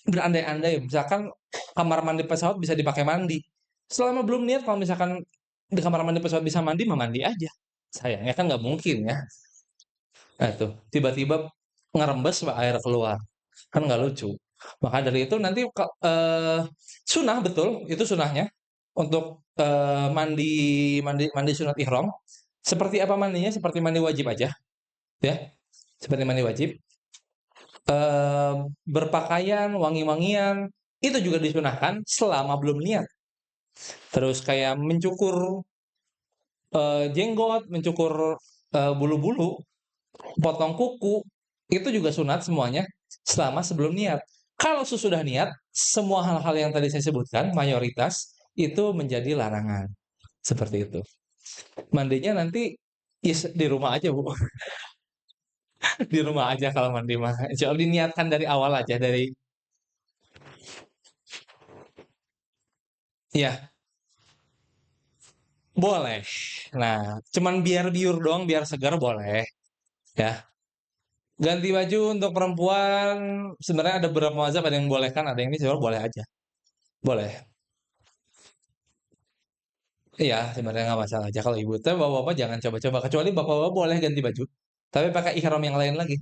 berandai-andai, misalkan kamar mandi pesawat bisa dipakai mandi. Selama belum niat, kalau misalkan di kamar mandi pesawat bisa mandi, mah mandi aja. Sayangnya kan nggak mungkin ya. Nah itu, tiba-tiba ngerembes Pak, air keluar. Kan nggak lucu. Maka dari itu nanti sunah betul, itu sunahnya untuk mandi mandi mandi sunat ihram. Seperti apa mandinya? Seperti mandi wajib aja, ya. Seperti mandi wajib. Eh, Berpakaian wangi-wangian itu juga disunahkan selama belum niat. Terus kayak mencukur jenggot, mencukur bulu-bulu, potong kuku, itu juga sunat semuanya selama sebelum niat. Kalau sesudah niat, semua hal-hal yang tadi saya sebutkan, mayoritas itu menjadi larangan. Seperti itu. Mandinya nanti di rumah aja, Bu. Di rumah aja kalau mandi mah. Coba diniatkan dari awal aja, dari ya, boleh. Nah, cuman biar biur doang, biar segar boleh, ya. Ganti baju untuk perempuan sebenarnya ada beberapa mazhab, ada yang bolehkan, ada yang ini sebenarnya boleh aja. Boleh. Iya, sebenarnya nggak masalah aja kalau ibu. Tapi bapak-bapak jangan coba-coba. Kecuali bapak-bapak boleh ganti baju. Tapi pakai ihram yang lain lagi.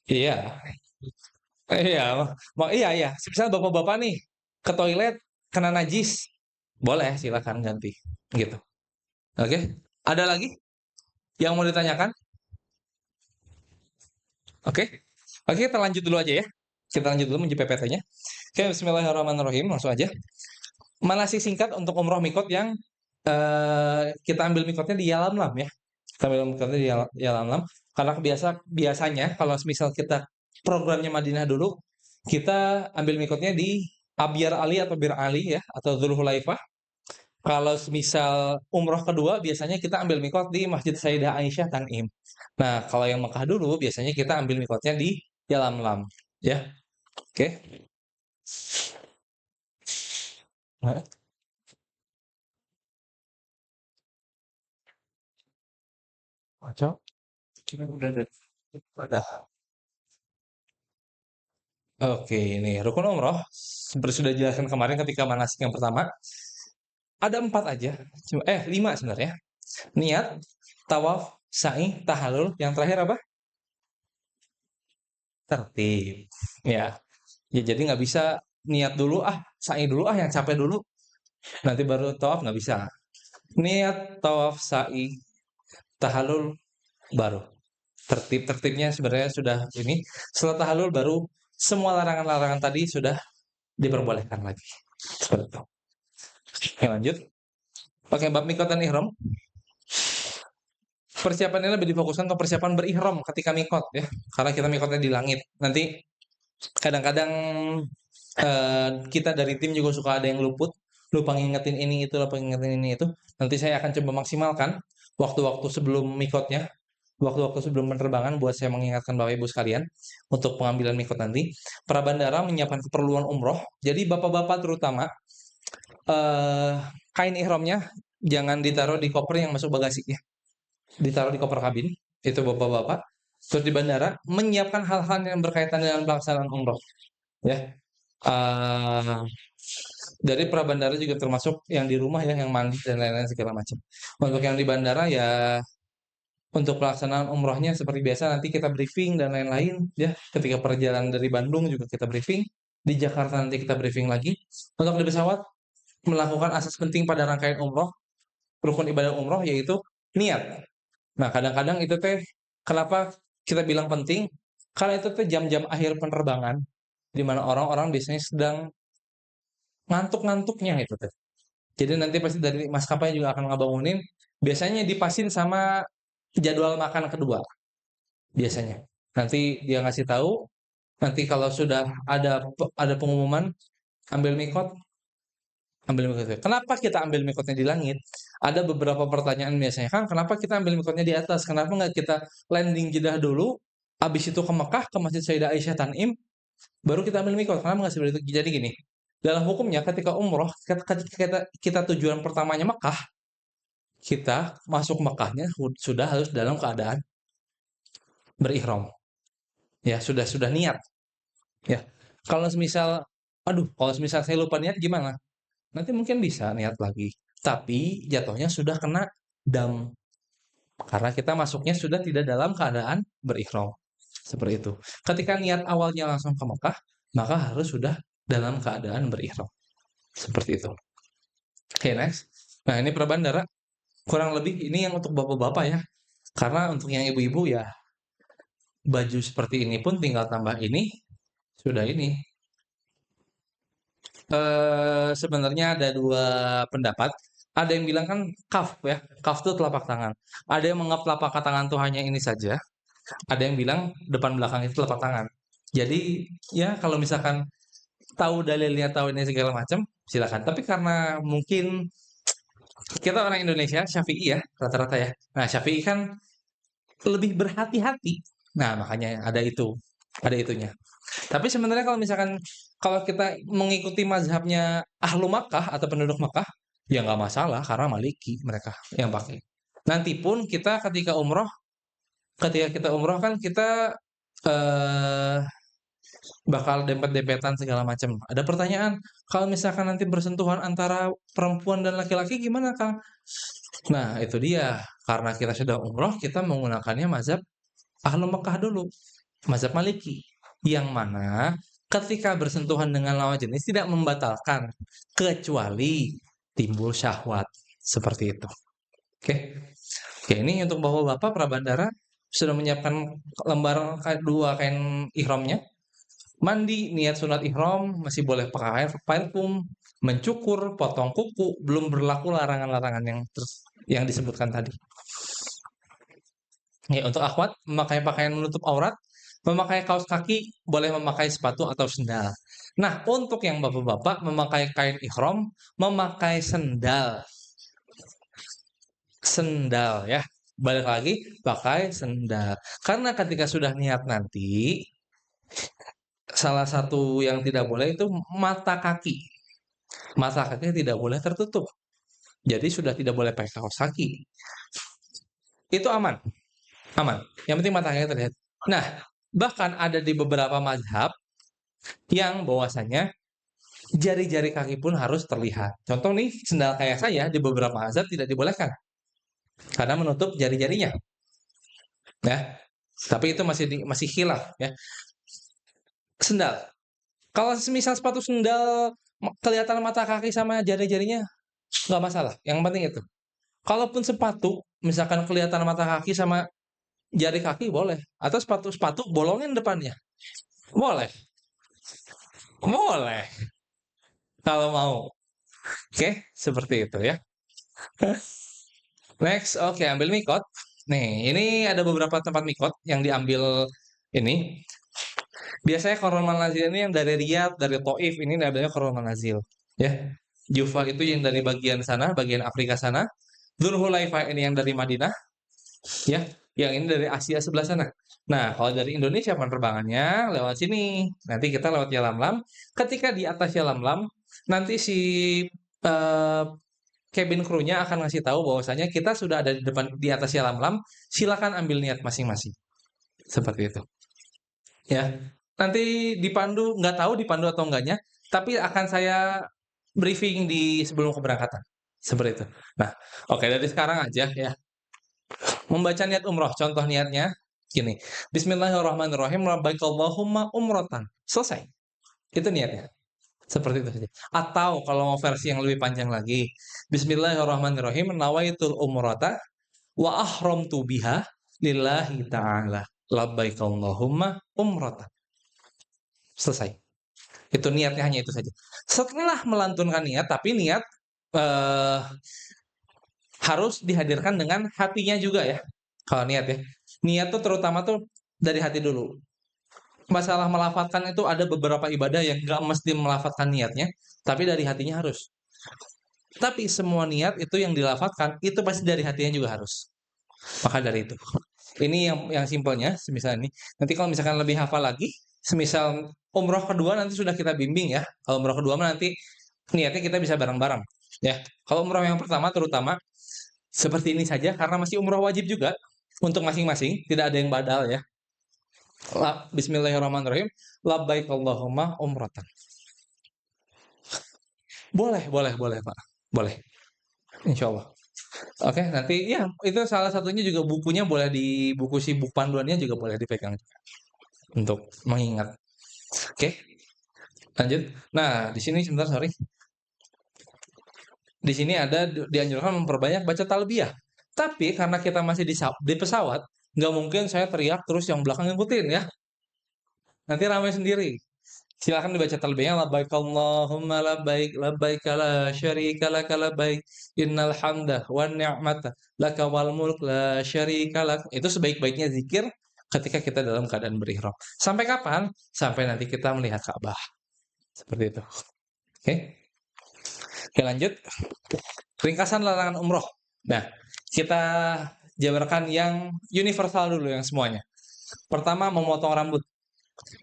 Iya. Iya. Iya, iya. Misal bapak-bapak nih ke toilet kena najis. Boleh, silakan ganti. Gitu. Oke. Ada lagi yang mau ditanyakan? Oke. Oke, kita lanjut dulu aja ya. Kita lanjut dulu menuju PPT-nya. Oke, bismillahirrahmanirrahim. Langsung aja. Manasik singkat untuk umroh mikot yang kita ambil mikotnya di Yalamlam ya. Kita ambil mikotnya di Yalamlam. Karena biasanya kalau misal kita programnya Madinah dulu, kita ambil mikotnya di Abyar Ali atau Bir Ali ya, atau Dzulhulaifah. Kalau misal umroh kedua, biasanya kita ambil mikot di Masjid Sayyidah Aisyah Tan'im. Nah, kalau yang Mekah dulu, biasanya kita ambil mikotnya di Yalamlam. Ya, oke. Nah, Cocok. Udah. Oke, ini rukun umroh. Seperti sudah dijelaskan kemarin ketika manasik yang pertama, ada 4 aja. Lima sebenarnya. Niat, tawaf, sa'i, tahallul. Yang terakhir apa? Tertib. Ya, ya jadi nggak bisa niat dulu sa'i dulu yang capek dulu. Nanti baru tawaf nggak bisa. Niat, tawaf, sa'i, tahallul, baru. Tertib-tertibnya sebenarnya sudah ini. Setelah tahallul baru semua larangan-larangan tadi sudah diperbolehkan lagi. Seperti itu. Oke, lanjut. Pakai bab mikot dan ihram. Persiapannya lebih difokuskan ke persiapan berihram ketika mikot ya. Karena kita mikotnya di langit. Nanti kadang-kadang kita dari tim juga suka ada yang luput, lupa ngingetin ini itu, lupa ngingetin ini itu. Nanti saya akan coba maksimalkan waktu-waktu sebelum mikotnya, waktu-waktu sebelum penerbangan buat saya mengingatkan Bapak Ibu sekalian untuk pengambilan mikot nanti. Para bandara menyiapkan keperluan umroh. Jadi bapak-bapak terutama eh, kain ihramnya jangan ditaruh di koper yang masuk bagasi ya. Ditaruh di koper kabin, itu bapak-bapak. Terus di bandara menyiapkan hal-hal yang berkaitan dengan pelaksanaan umroh ya. Eh, dari prabandara juga termasuk yang di rumah ya, yang mandi dan lain-lain segala macam. Untuk yang di bandara ya, untuk pelaksanaan umrohnya seperti biasa nanti kita briefing dan lain-lain ya. Ketika perjalanan dari Bandung juga kita briefing, di Jakarta nanti kita briefing lagi. Untuk di pesawat melakukan asas penting pada rangkaian umroh, rukun ibadah umroh yaitu niat. Nah, kadang-kadang itu teh kenapa kita bilang penting? Karena itu teh jam-jam akhir penerbangan di mana orang-orang biasanya sedang ngantuk-ngantuknya itu teh. Jadi nanti pasti dari maskapai juga akan ngebangunin. Biasanya dipasin sama jadwal makan kedua. Biasanya. Nanti dia ngasih tahu. Nanti kalau sudah ada pengumuman ambil mikot, ambil mikot. Kenapa kita ambil mikotnya di langit? Ada beberapa pertanyaan biasanya kan. Kenapa kita ambil mikotnya di atas? Kenapa nggak kita landing Jeddah dulu? Habis itu ke Mekah, ke Masjid Sayyidah Aisyah Tan'im, baru kita ambil mikot. Kenapa nggak seperti itu? Jadi gini. Dalam hukumnya ketika umroh, ketika kita tujuan pertamanya Mekah, kita masuk Mekahnya sudah harus dalam keadaan berihram. Ya, sudah niat. Ya. Kalau semisal, aduh, kalau semisal saya lupa niat gimana? Nanti mungkin bisa niat lagi. Tapi jatuhnya sudah kena dam. Karena kita masuknya sudah tidak dalam keadaan berihram. Seperti itu. Ketika niat awalnya langsung ke Mekah, maka harus sudah dalam keadaan berihram. Seperti itu. Oke, next. Nah, ini prabandara. Kurang lebih ini yang untuk bapak-bapak ya. Karena untuk yang ibu-ibu ya, baju seperti ini pun tinggal tambah ini, sudah ini. Sebenarnya ada dua pendapat. Ada yang bilang kan kaf ya, kaf itu telapak tangan. Ada yang menganggap telapak tangan tuh hanya ini saja. Ada yang bilang depan belakang itu telapak tangan. Jadi ya kalau misalkan tahu dalilnya, tahu ini segala macam, silakan. Tapi karena mungkin kita orang Indonesia, Syafi'i ya, rata-rata ya. Nah, Syafi'i kan lebih berhati-hati. Nah, makanya ada itu, ada itunya. Tapi sebenarnya kalau misalkan kalau kita mengikuti mazhabnya Ahlu Makkah atau penduduk Makkah, ya nggak masalah karena Maliki mereka yang pakai. Nanti pun kita ketika kita umroh kan kita eh, bakal dempet-dempetan segala macam. Ada pertanyaan, kalau misalkan nanti bersentuhan antara perempuan dan laki-laki gimana, Kang? Nah, itu dia. Karena kita sudah umroh, kita menggunakannya mazhab Ahlu Makkah dulu, mazhab Maliki. Yang mana ketika bersentuhan dengan lawan jenis tidak membatalkan, kecuali timbul syahwat. Seperti itu. Oke. Oke, ini untuk bapak-bapak prabandara sudah menyiapkan lembar dua kain ihramnya. Mandi, niat sunat ihram, masih boleh pakai parfum, mencukur, potong kuku, belum berlaku larangan-larangan yang disebutkan tadi. Ya, untuk akhwat, memakai pakaian menutup aurat, memakai kaos kaki, boleh memakai sepatu atau sendal. Nah, untuk yang bapak-bapak, memakai kain ihram, memakai sendal. Sendal ya. Balik lagi, pakai sendal. Karena ketika sudah niat nanti, salah satu yang tidak boleh itu mata kaki. Mata kaki tidak boleh tertutup. Jadi sudah tidak boleh pakai kaos kaki. Itu aman, aman. Yang penting mata kaki terlihat. Nah, bahkan ada di beberapa mazhab yang bahwasanya jari-jari kaki pun harus terlihat. Contoh nih, sendal kayak saya di beberapa mazhab tidak dibolehkan karena menutup jari-jarinya. Ya, tapi itu masih khilaf ya. Sendal. Kalau semisal sepatu sendal kelihatan mata kaki sama jari-jarinya nggak masalah. Yang penting itu. Kalaupun sepatu misalkan kelihatan mata kaki sama jari kaki boleh. Atau sepatu bolongin depannya. Boleh. Boleh. Kalau mau. Oke, seperti itu ya. Next, oke, ambil mikot. Nih, ini ada beberapa tempat mikot yang diambil ini. Biasanya Qur'an Manazil ini yang dari Riyadh, dari Taif, ini namanya Qur'an Manazil. Ya. Jufa itu yang dari bagian sana, bagian Afrika sana. Dzulhulaifah ini yang dari Madinah, ya. Yang ini dari Asia sebelah sana. Nah, kalau dari Indonesia penerbangannya lewat sini. Nanti kita lewat Yalamlam. Ketika di atas Yalamlam, nanti si eh, cabin crew-nya akan ngasih tahu bahwasanya kita sudah ada di depan di atas Yalamlam. Silakan ambil niat masing-masing. Seperti itu. Ya. Nanti dipandu, nggak tahu dipandu atau enggaknya, tapi akan saya briefing di sebelum keberangkatan. Seperti itu. Nah, oke dari sekarang aja ya. Membaca niat umroh, contoh niatnya gini. Bismillahirrahmanirrahim, labbaik Allahumma umrotan. Selesai. Itu niatnya. Seperti itu saja. Atau kalau mau versi yang lebih panjang lagi, Bismillahirrahmanirrahim, nawaitul umrata wa ahramtu biha lillahi ta'ala. Labbaik Allahumma umratan. Selesai. Itu niatnya hanya itu saja. Setelah melantunkan niat, tapi niat eh, harus dihadirkan dengan hatinya juga ya. Kalau niat ya. Niat tuh terutama tuh dari hati dulu. Masalah melafatkan itu ada beberapa ibadah yang nggak mesti melafatkan niatnya, tapi dari hatinya harus. Tapi semua niat itu yang dilafatkan itu pasti dari hatinya juga harus. Maka dari itu. Ini yang simpelnya, semisal ini. Nanti kalau misalkan lebih hafal lagi, semisal umroh kedua nanti sudah kita bimbing ya. Kalau umroh kedua mah nanti niatnya kita bisa bareng-bareng ya. Kalau umroh yang pertama terutama seperti ini saja karena masih umroh wajib juga untuk masing-masing, tidak ada yang badal ya. Bismillahirrahmanirrahim. Labbaik Allahumma umratan. Boleh, boleh, boleh, Pak. Boleh. Insya Allah. Oke, nanti ya itu salah satunya juga bukunya boleh di buku sibuk panduannya juga boleh dipegang juga untuk mengingat. Oke, lanjut. Nah, di sini sebentar sorry. Di sini ada dianjurkan memperbanyak baca talbiyah. Tapi karena kita masih di pesawat, nggak mungkin saya teriak terus yang belakang ngikutin ya. Nanti ramai sendiri. Silakan dibaca talbiyahnya labbaik Allahumma labbaik labbaik la syarika laka labbaik innal hamda wan ni'mata laka wal mulk la syarika lak. Itu sebaik-baiknya zikir ketika kita dalam keadaan berihram. Sampai kapan? Sampai nanti kita melihat Ka'bah. Seperti itu. Oke. Oke, lanjut. Ringkasan larangan umroh. Nah, kita jabarkan yang universal dulu yang semuanya. Pertama, memotong rambut.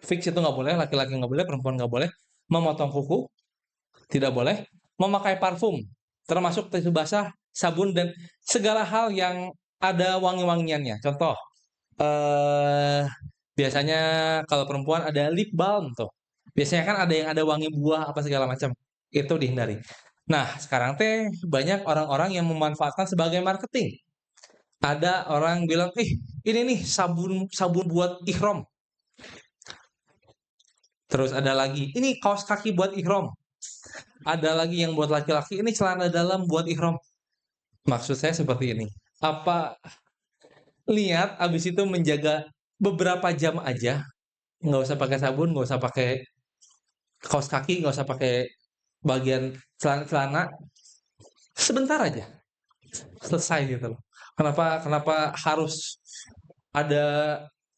Fix itu nggak boleh, laki-laki nggak boleh, perempuan nggak boleh. Memotong kuku, tidak boleh. Memakai parfum, termasuk tisu basah, sabun, dan segala hal yang ada wangi-wangiannya. Contoh, eh biasanya kalau perempuan ada lip balm tuh. Biasanya kan ada yang ada wangi buah apa segala macam. Itu dihindari. Nah, sekarang teh banyak orang-orang yang memanfaatkan sebagai marketing. Ada orang bilang, "Ih, ini nih sabun sabun buat ihram." Terus ada lagi, "Ini kaos kaki buat ihram." Ada lagi yang buat laki-laki, "Ini celana dalam buat ihram." Maksud saya seperti ini. Apa lihat abis itu menjaga beberapa jam aja, nggak usah pakai sabun, nggak usah pakai kaos kaki, nggak usah pakai bagian celana-celana, sebentar aja selesai gitu loh. Kenapa kenapa harus ada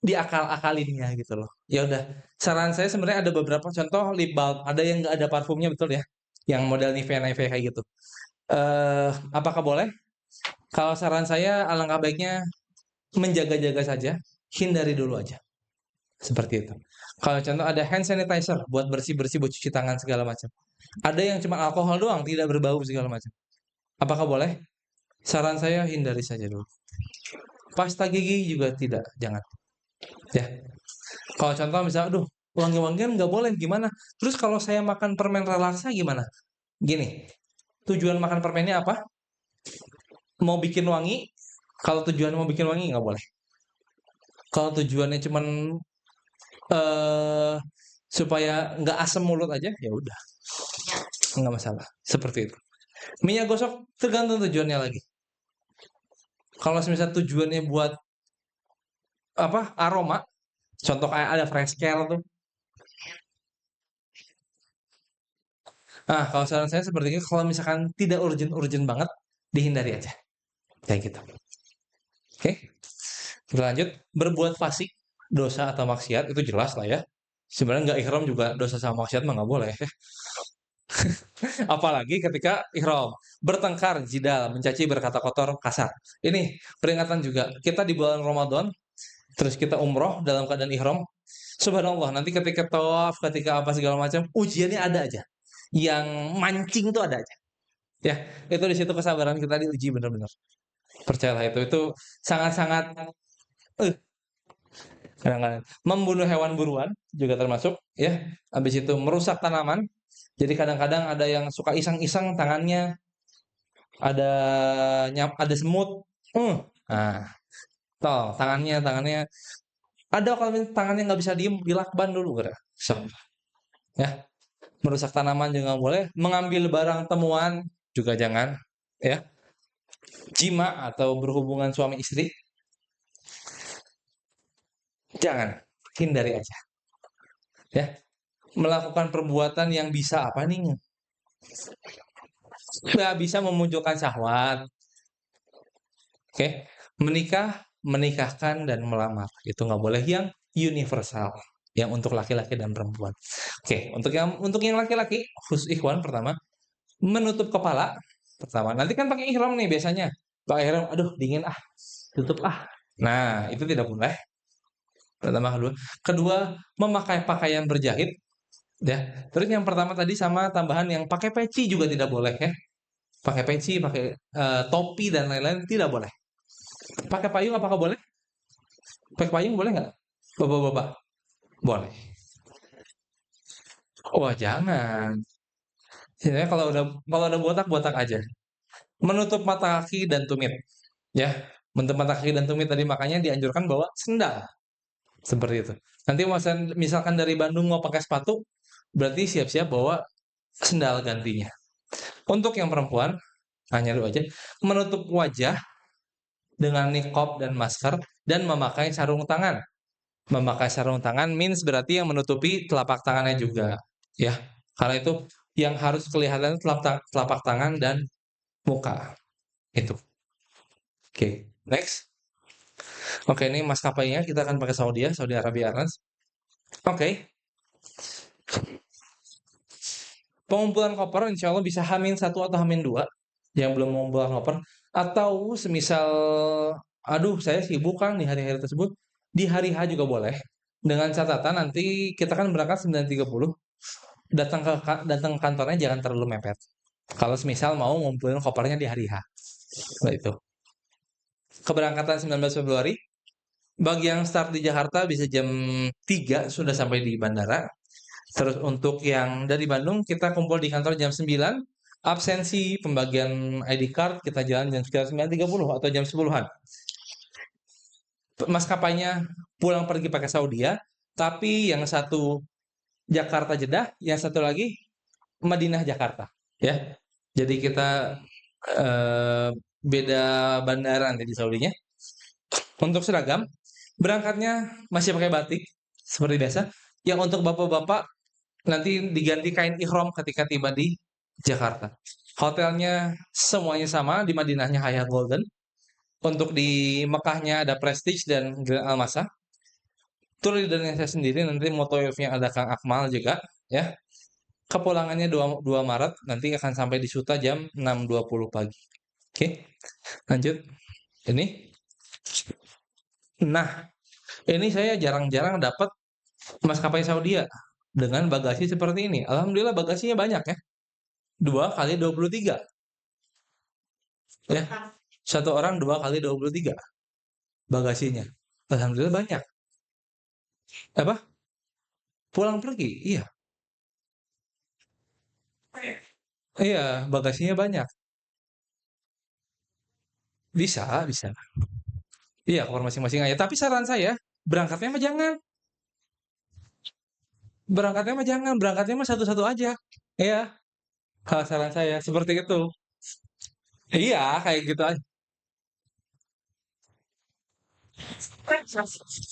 diakal-akalinnya gitu loh. Ya udah, saran saya sebenarnya ada beberapa contoh lip balm, ada yang nggak ada parfumnya betul ya, yang model Nivea-Nivea kayak gitu. Apakah boleh? Kalau saran saya alangkah baiknya menjaga-jaga saja, hindari dulu aja. Seperti itu. Kalau contoh ada hand sanitizer buat bersih-bersih, buat cuci tangan segala macam. Ada yang cuma alkohol doang, tidak berbau segala macam. Apakah boleh? Saran saya hindari saja dulu. Pasta gigi juga tidak, jangan. Ya. Kalau contoh misalnya, aduh, wangi-wangian nggak boleh, gimana? Terus kalau saya makan permen relaksa gimana? Gini, tujuan makan permennya apa? Mau bikin wangi. Kalau tujuan mau bikin wangi nggak boleh. Kalau tujuannya cuman eh supaya nggak asam mulut aja, ya udah, nggak masalah. Seperti itu. Minyak gosok tergantung tujuannya lagi. Kalau misalnya tujuannya buat apa aroma, contoh kayak ada fresh care tuh. Nah, kalau saran saya seperti itu, kalau misalkan tidak urgent-urgent banget, dihindari aja. Kayak gitu. Oke, kita lanjut. Berbuat fasik, dosa atau maksiat, itu jelas lah ya. Sebenarnya nggak ihram juga dosa sama maksiat mah nggak boleh. Apalagi ketika ihram. Bertengkar, jidal, mencaci, berkata kotor, kasar. Ini peringatan juga. Kita di bulan Ramadan, terus kita umroh dalam keadaan ihram. Subhanallah, nanti ketika tawaf, ketika apa segala macam, ujiannya ada aja. Yang mancing tuh ada aja. Ya, itu di situ kesabaran kita diuji benar-benar. Percayalah itu sangat-sangat eh, kadang-kadang membunuh hewan buruan juga termasuk ya. Habis itu merusak tanaman. Jadi kadang-kadang ada yang suka iseng-iseng tangannya ada ada semut. Nah, toh tangannya ada kalau tangannya nggak bisa diem dilakban dulu kira. Ya, merusak tanaman juga nggak boleh, mengambil barang temuan juga jangan, ya. Jima atau berhubungan suami istri, jangan, hindari aja, ya. Melakukan perbuatan yang bisa apa nih? Nggak bisa memunculkan syahwat, oke. Menikah, menikahkan dan melamar itu nggak boleh yang universal, yang untuk laki-laki dan perempuan. Oke, untuk yang laki-laki, khusus ikhwan pertama menutup kepala pertama. Nanti kan pakai ihram nih biasanya. Pakai ihram, aduh dingin ah, tutup ah. Nah, itu tidak boleh. Pertama, kedua memakai pakaian berjahit, ya. Terus yang pertama tadi sama tambahan yang pakai peci juga tidak boleh ya. Pakai peci, pakai topi dan lain-lain tidak boleh. Pakai payung apakah boleh? Pakai payung boleh nggak? Bapak-bapak? Boleh. Wah, jangan. Sebenarnya kalau udah botak, botak aja. Menutup mata kaki dan tumit, ya. Menutup mata kaki dan tumit tadi makanya dianjurkan bawa sendal. Seperti itu. Nanti misalkan dari Bandung mau pakai sepatu, berarti siap-siap bawa sendal gantinya. Untuk yang perempuan, hanya dua aja, menutup wajah dengan niqab dan masker dan memakai sarung tangan. Memakai sarung tangan means berarti yang menutupi telapak tangannya juga, ya. Karena itu yang harus kelihatan telapak tangan dan muka. Itu. Oke, next. Oke, ini maskapainya kita akan pakai Saudi ya, Saudi Arabia Airlines. Oke. Pengumpulan koper insya Allah bisa H-1 atau H-2 yang belum mengumpulkan koper, atau semisal aduh saya sibuk kan di hari-hari tersebut, di hari H juga boleh. Dengan catatan nanti kita kan berangkat 9.30, datang ke kantornya jangan terlalu mepet. Kalau semisal mau ngumpulin kopernya di hari H. Nah, itu. Keberangkatan 19 Februari, bagi yang start di Jakarta bisa jam 3 sudah sampai di bandara. Terus untuk yang dari Bandung, kita kumpul di kantor jam 9, absensi pembagian ID card kita jalan jam sekitar 9.30 atau jam 10-an. Maskapainya pulang pergi pakai Saudi ya, tapi yang satu Jakarta Jeddah, yang satu lagi Madinah Jakarta, ya. Jadi kita beda bandara nanti di Saudinya. Untuk seragam, berangkatnya masih pakai batik seperti biasa. Yang untuk bapak-bapak nanti diganti kain ihram ketika tiba di Jakarta. Hotelnya semuanya sama, di Madinahnya Hyatt Golden. Untuk di Mekahnya ada Prestige dan Grand Al-Masa. Tur di Indonesia sendiri nanti motoyofnya ada Kang Akmal juga, ya. Kepulangannya 2 Maret, nanti akan sampai di Suta jam 6.20 pagi. Oke, lanjut. Ini. Nah, ini saya jarang-jarang dapat maskapai Saudi ya dengan bagasi seperti ini. Alhamdulillah bagasinya banyak ya. 2 kali 23. Ya. Satu orang 2 kali 23 bagasinya. Alhamdulillah banyak. Apa? Pulang pergi. Iya. Iya, bagasinya banyak. Bisa, bisa. Iya, keluar masing-masing aja. Tapi saran saya, berangkatnya mah jangan. Berangkatnya mah jangan. Berangkatnya mah satu-satu aja. Iya, saran saya seperti itu. Iya, kayak gitu aja.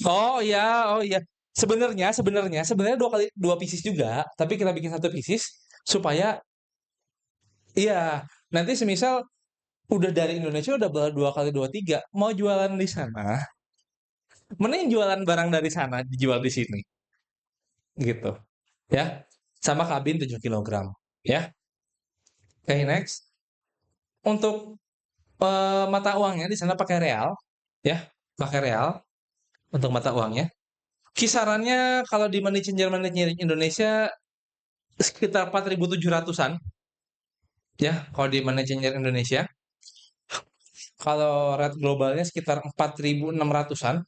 Oh iya. Sebenarnya dua pieces juga, tapi kita bikin satu pieces supaya iya, nanti semisal udah dari Indonesia udah bawa 2 kali 23 mau jualan di sana, mending jualan barang dari sana dijual di sini, gitu. Ya, sama kabin 7 kilogram. Ya, oke next. Untuk mata uangnya di sana pakai real, ya, pakai real untuk mata uangnya. Kisarannya kalau di money changer Indonesia sekitar 4.700-an, ya, kalau di money changer Indonesia. Kalau rate globalnya sekitar 4.600-an,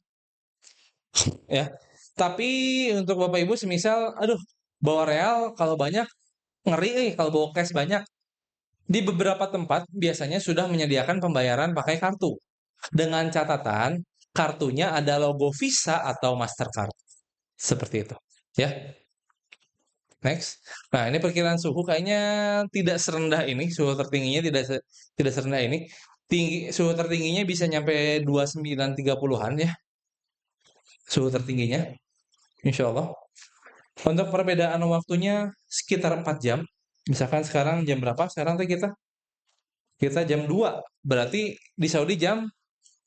ya. Tapi untuk Bapak Ibu semisal, aduh, bawa real kalau banyak ngeri kalau bawa cash banyak. Di beberapa tempat biasanya sudah menyediakan pembayaran pakai kartu. Dengan catatan kartunya ada logo Visa atau Mastercard. Seperti itu, ya. Next. Nah, ini perkiraan suhu kayaknya tidak serendah ini, suhu tertingginya tidak serendah ini. Suhu tertingginya bisa nyampe 29-30-an ya, suhu tertingginya, insya Allah. Untuk perbedaan waktunya sekitar 4 jam. Misalkan sekarang jam berapa? Sekarang tuh kita jam 2. Berarti di Saudi jam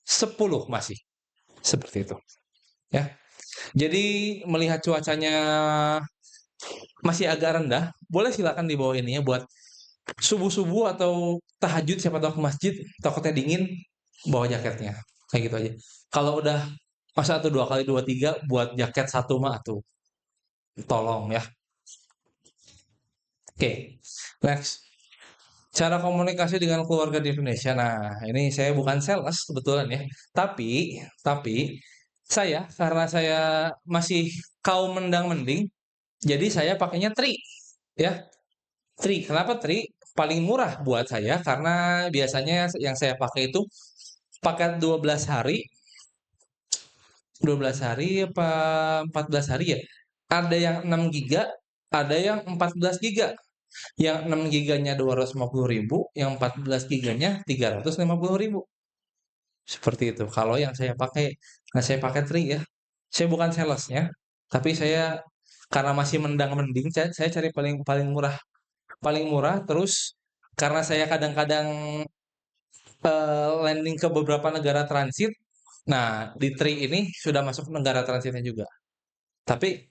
10 masih. Seperti itu. Ya. Jadi melihat cuacanya masih agak rendah, boleh silakan dibawa ini ya buat subuh-subuh atau tahajud siapa tahu ke masjid, takutnya dingin, bawa jaketnya. Kayak gitu aja. Kalau udah Masa tuh 2 kali 23 buat jaket satu mah tuh. Tolong ya. Oke, next. Cara komunikasi dengan keluarga di Indonesia. Nah, ini saya bukan sales kebetulan ya. Tapi saya karena saya masih kaum mendang-mending, jadi saya pakainya tri ya. Tri. Kenapa tri? Paling murah buat saya karena biasanya yang saya pakai itu paket 12 hari, 12 hari apa 14 hari ya? Ada yang 6 giga, ada yang 14 giga. Yang 6 giganya 250.000, yang 14 giganya 350.000. Seperti itu. Kalau yang saya pakai, nah saya pakai Tri ya. Saya bukan salesnya, tapi saya karena masih mendang-mending, saya cari paling paling murah, paling murah. Terus karena saya kadang-kadang landing ke beberapa negara transit, nah di Tri ini sudah masuk negara transitnya juga. Tapi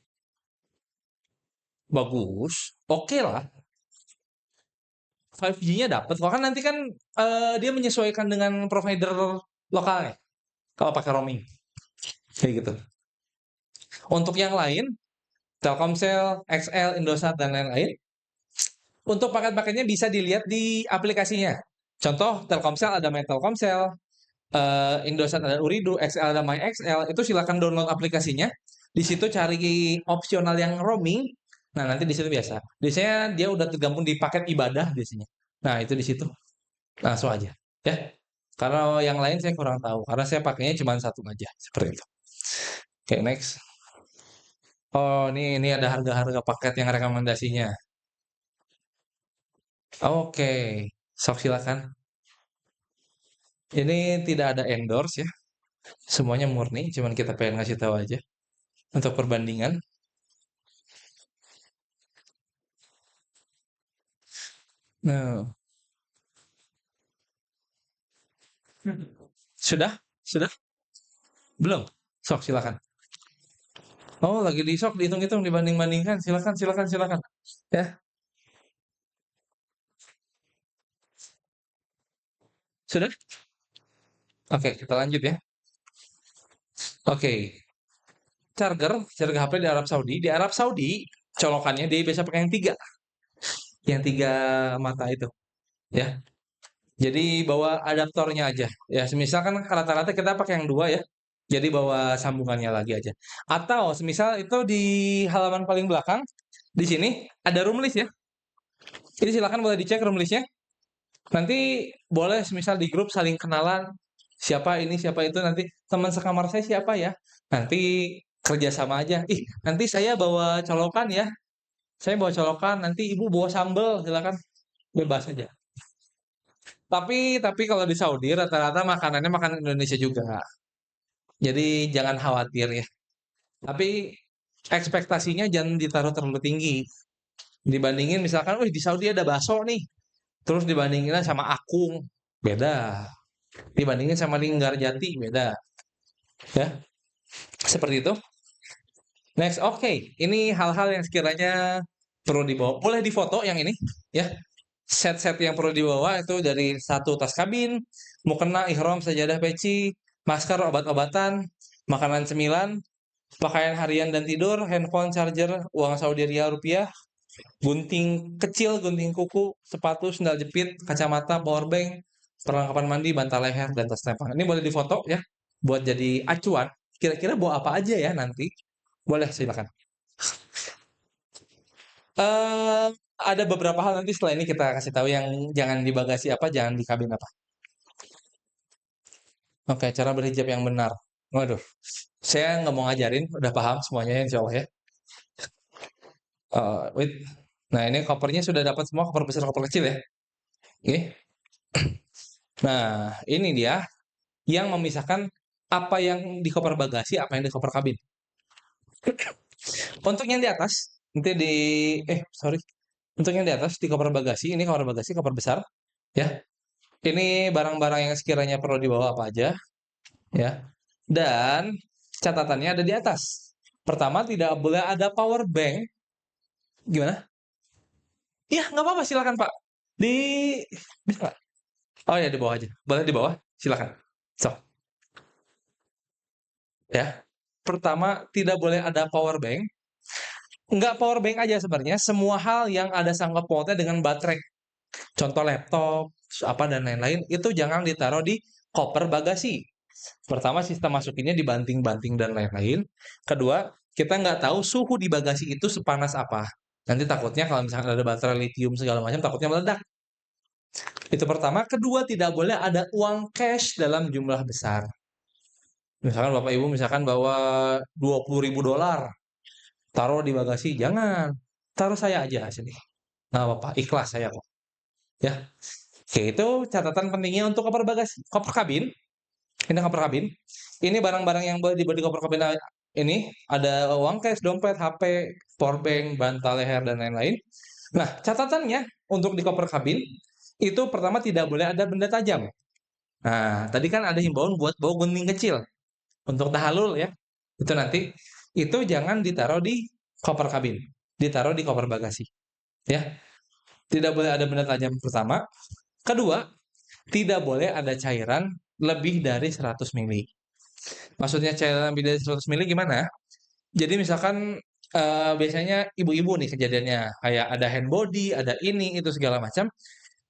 bagus, oke lah. 5G-nya dapat. Kok kan nanti kan dia menyesuaikan dengan provider lokalnya. Kalau pakai roaming, kayak gitu. Untuk yang lain, Telkomsel, XL, Indosat dan lain-lain, untuk paket-paketnya bisa dilihat di aplikasinya. Contoh Telkomsel ada My Telkomsel, Indosat ada Uridu, XL ada My XL. Itu silakan download aplikasinya. Di situ cari opsional yang roaming. Nah, nanti di situ biasa. Biasanya dia udah tergabung di paket ibadah biasanya. Nah, itu di situ. Langsung aja. Ya. Karena yang lain saya kurang tahu. Karena saya pakainya cuma satu aja. Seperti itu. Oke, next. Oh, ini ada harga-harga paket yang rekomendasinya. Oke, sok silakan. Ini tidak ada endorse ya. Semuanya murni, cuman kita pengen ngasih tahu aja untuk perbandingan. Nah, sudah? Sudah? Belum? Sok silakan. Oh, lagi di sok dihitung-hitung dibanding-bandingkan. Silakan, silakan, silakan. Ya, sudah? Oke, kita lanjut ya. Oke, charger HP di Arab Saudi. Di Arab Saudi, colokannya dia biasa pakai yang tiga mata itu, ya. Jadi bawa adaptornya aja. Ya, semisal kan rata-rata kita pakai yang dua ya. Jadi bawa sambungannya lagi aja. Atau semisal itu di halaman paling belakang, di sini ada room list ya. Jadi silakan boleh dicek room listnya. Nanti boleh semisal di grup saling kenalan siapa ini siapa itu nanti teman sekamar saya siapa ya. Nanti kerjasama aja. Ih, nanti saya bawa colokan ya. Saya bawa colokan, nanti ibu bawa sambel, silakan bebas aja. Tapi kalau di Saudi rata-rata makanannya makanan Indonesia juga. Jadi jangan khawatir ya. Tapi ekspektasinya jangan ditaruh terlalu tinggi. Dibandingin misalkan, wih di Saudi ada bakso nih. Terus dibandingin sama Akung, beda. Dibandingin sama Linggar Jati, beda. Ya, seperti itu. Next, oke. Ini hal-hal yang sekiranya perlu dibawa. Boleh difoto yang ini, ya. Set-set yang perlu dibawa itu dari satu tas kabin, mukena, ihram, sajadah, peci, masker, obat-obatan, makanan cemilan, pakaian harian dan tidur, handphone, charger, uang Saudi Riyal rupiah, gunting kecil, gunting kuku, sepatu, sendal jepit, kacamata, power bank, perlengkapan mandi, bantal leher, dan tas tempang. Ini boleh difoto ya, buat jadi acuan. Kira-kira bawa apa aja ya nanti? Boleh, silakan. eh ada beberapa hal nanti setelah ini kita kasih tahu yang jangan di bagasi apa, jangan di kabin apa. Oke, cara berhijab yang benar. Waduh, saya nggak mau ngajarin, udah paham semuanya insya Allah ya. Wait. Nah, ini kopernya sudah dapat semua, koper besar, koper kecil ya. Oke. Nah, ini dia yang memisahkan apa yang di koper bagasi, apa yang di koper kabin. Untuk yang di atas, nanti sorry. Untuk yang di atas di koper bagasi, ini koper bagasi, koper besar, ya. Ini barang-barang yang sekiranya perlu dibawa apa aja, ya. Dan catatannya ada di atas. Pertama, tidak boleh ada power bank. Gimana? Iya, nggak apa-apa, silakan Pak. Di bisa nggak? Oh ya, di bawah aja. Boleh di bawah, silakan. So, ya. Pertama, tidak boleh ada power bank. Nggak power bank aja sebenarnya, semua hal yang ada sangkut pautnya dengan baterai. Contoh laptop, apa dan lain-lain, itu jangan ditaruh di koper bagasi. Pertama, sistem masukinnya dibanting-banting dan lain-lain. Kedua, kita nggak tahu suhu di bagasi itu sepanas apa. Nanti takutnya kalau misalkan ada baterai lithium segala macam, takutnya meledak. Itu pertama. Kedua, tidak boleh ada uang cash dalam jumlah besar. Misalkan Bapak Ibu misalkan bawa 20.000 dolar, taruh di bagasi, jangan. Taruh saya aja sini. Nggak apa-apa, ikhlas saya kok. Ya, oke, itu catatan pentingnya untuk koper bagasi. Koper kabin, ini koper kabin. Ini barang-barang yang boleh dibawa di koper kabin ini ada uang cash, dompet, HP, powerbank, bantal leher dan lain-lain. Nah, catatannya untuk di koper kabin itu pertama tidak boleh ada benda tajam. Nah, tadi kan ada himbauan buat bawa gunting kecil untuk tahalul ya. Itu nanti itu jangan ditaruh di koper kabin, ditaruh di koper bagasi ya. Tidak boleh ada benda tajam pertama. Kedua, tidak boleh ada cairan lebih dari 100 mili. Maksudnya cairan lebih dari 100 mili gimana? Jadi misalkan biasanya ibu-ibu nih kejadiannya, kayak ada hand body, ada ini, itu segala macam,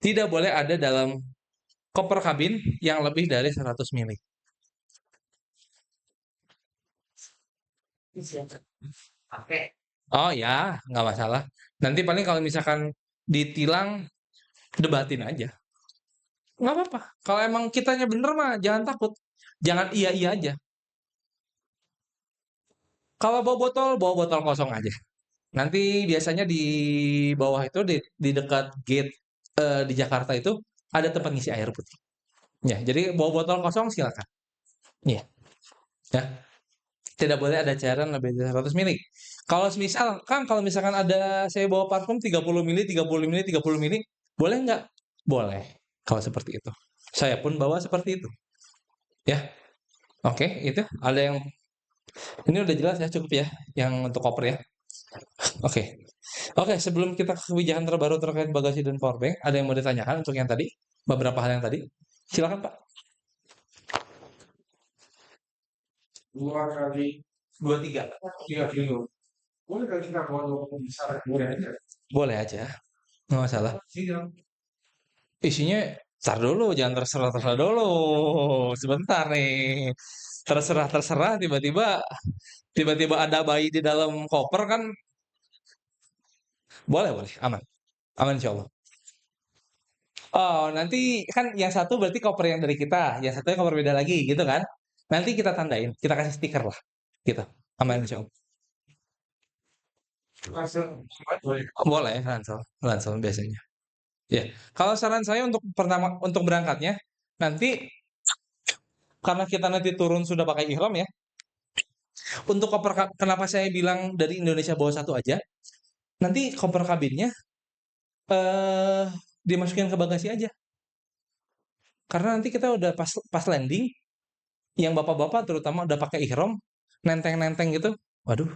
tidak boleh ada dalam koper kabin yang lebih dari 100 mili. Pakai. Oh ya, nggak masalah. Nanti paling kalau misalkan ditilang, debatin aja. Nggak apa-apa. Kalau emang kitanya bener mah jangan takut. Jangan iya-iya aja. Kalau bawa botol kosong aja. Nanti biasanya di bawah itu di dekat gate di Jakarta itu ada tempat ngisi air putih. Ya, jadi bawa botol kosong silakan. Iya, ya. Tidak boleh ada cairan lebih dari 100 mili. Kalau semisal kan kalau misalkan ada saya bawa parfum 30 mili, 30 mili, 30 mili, boleh nggak? Boleh. Kalau seperti itu. Saya pun bawa seperti itu. Ya, oke, itu ada yang ini udah jelas ya, cukup ya yang untuk koper ya. Oke. Oke, sebelum kita ke kebijakan terbaru terkait bagasi dan powerbank, ada yang mau ditanyakan untuk yang tadi? Beberapa hal yang tadi? Silakan, Pak. 2 kali 2 3. 3 kilo. Boleh kali kita bawa besar? Boleh aja. Boleh aja, nggak masalah. Isinya, tar dulu, jangan terserah-terserah dulu. Sebentar nih. Terserah-terserah, tiba-tiba ada bayi di dalam koper kan? Boleh, boleh, aman. Aman insya Allah. Oh, nanti kan yang satu berarti koper yang dari kita, yang satunya koper beda lagi, gitu kan? Nanti kita tandain, kita kasih stiker lah, gitu. Aman insya Allah. Boleh, ransel, ransel biasanya. Ya, kalau saran saya untuk pertama untuk berangkatnya, nanti karena kita nanti turun sudah pakai ihram ya. Untuk koper kenapa saya bilang dari Indonesia bawa satu aja? Nanti koper kabinnya eh dimasukin ke bagasi aja. Karena nanti kita udah pas pas landing, yang bapak-bapak terutama udah pakai ihram, nenteng-nenteng gitu. Waduh,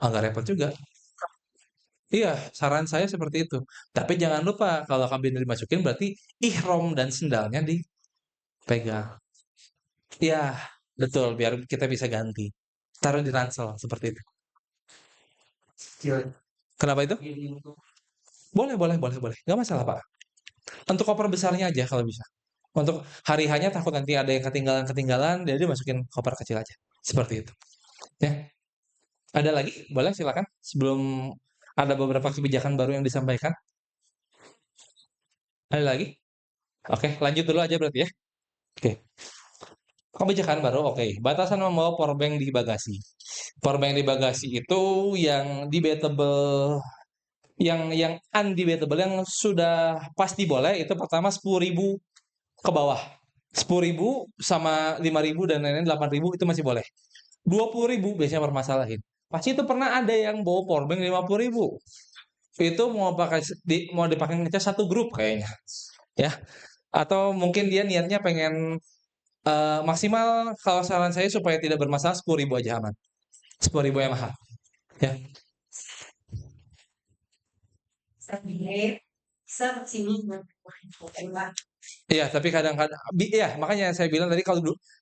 agak repot juga. Iya, saran saya seperti itu. Tapi jangan lupa kalau kabin dimasukin berarti ihram dan sendalnya dipegang. Iya, betul, biar kita bisa ganti. Taruh di ransel seperti itu. Kenapa itu? Boleh, boleh, boleh, boleh. Nggak masalah, Pak. Untuk koper besarnya aja kalau bisa. Untuk hari hanya takut nanti ada yang ketinggalan-ketinggalan, jadi masukin koper kecil aja. Seperti itu. Ya. Ada lagi? Boleh silakan. Sebelum ada beberapa kebijakan baru yang disampaikan. Ada lagi? Oke, lanjut dulu aja berarti ya. Oke. Kebijakan baru, oke. Batasan membawa powerbank di bagasi. Powerbank di bagasi itu yang debatable, yang undebatable, yang sudah pasti boleh itu pertama 10.000 ke bawah. 10.000 sama 5.000 dan lain-lain 8.000 itu masih boleh. 20.000 biasanya permasalahin. Pasti itu pernah ada yang bawa powerbank 50.000. Itu mau dipakai ngecas satu grup kayaknya. Ya. Atau mungkin dia niatnya pengen maksimal kalau saran saya supaya tidak bermasalah 10.000 aja aman. 10.000 yang mahal. Ya. Bisa sini Iya, tapi kadang-kadang ya makanya saya bilang tadi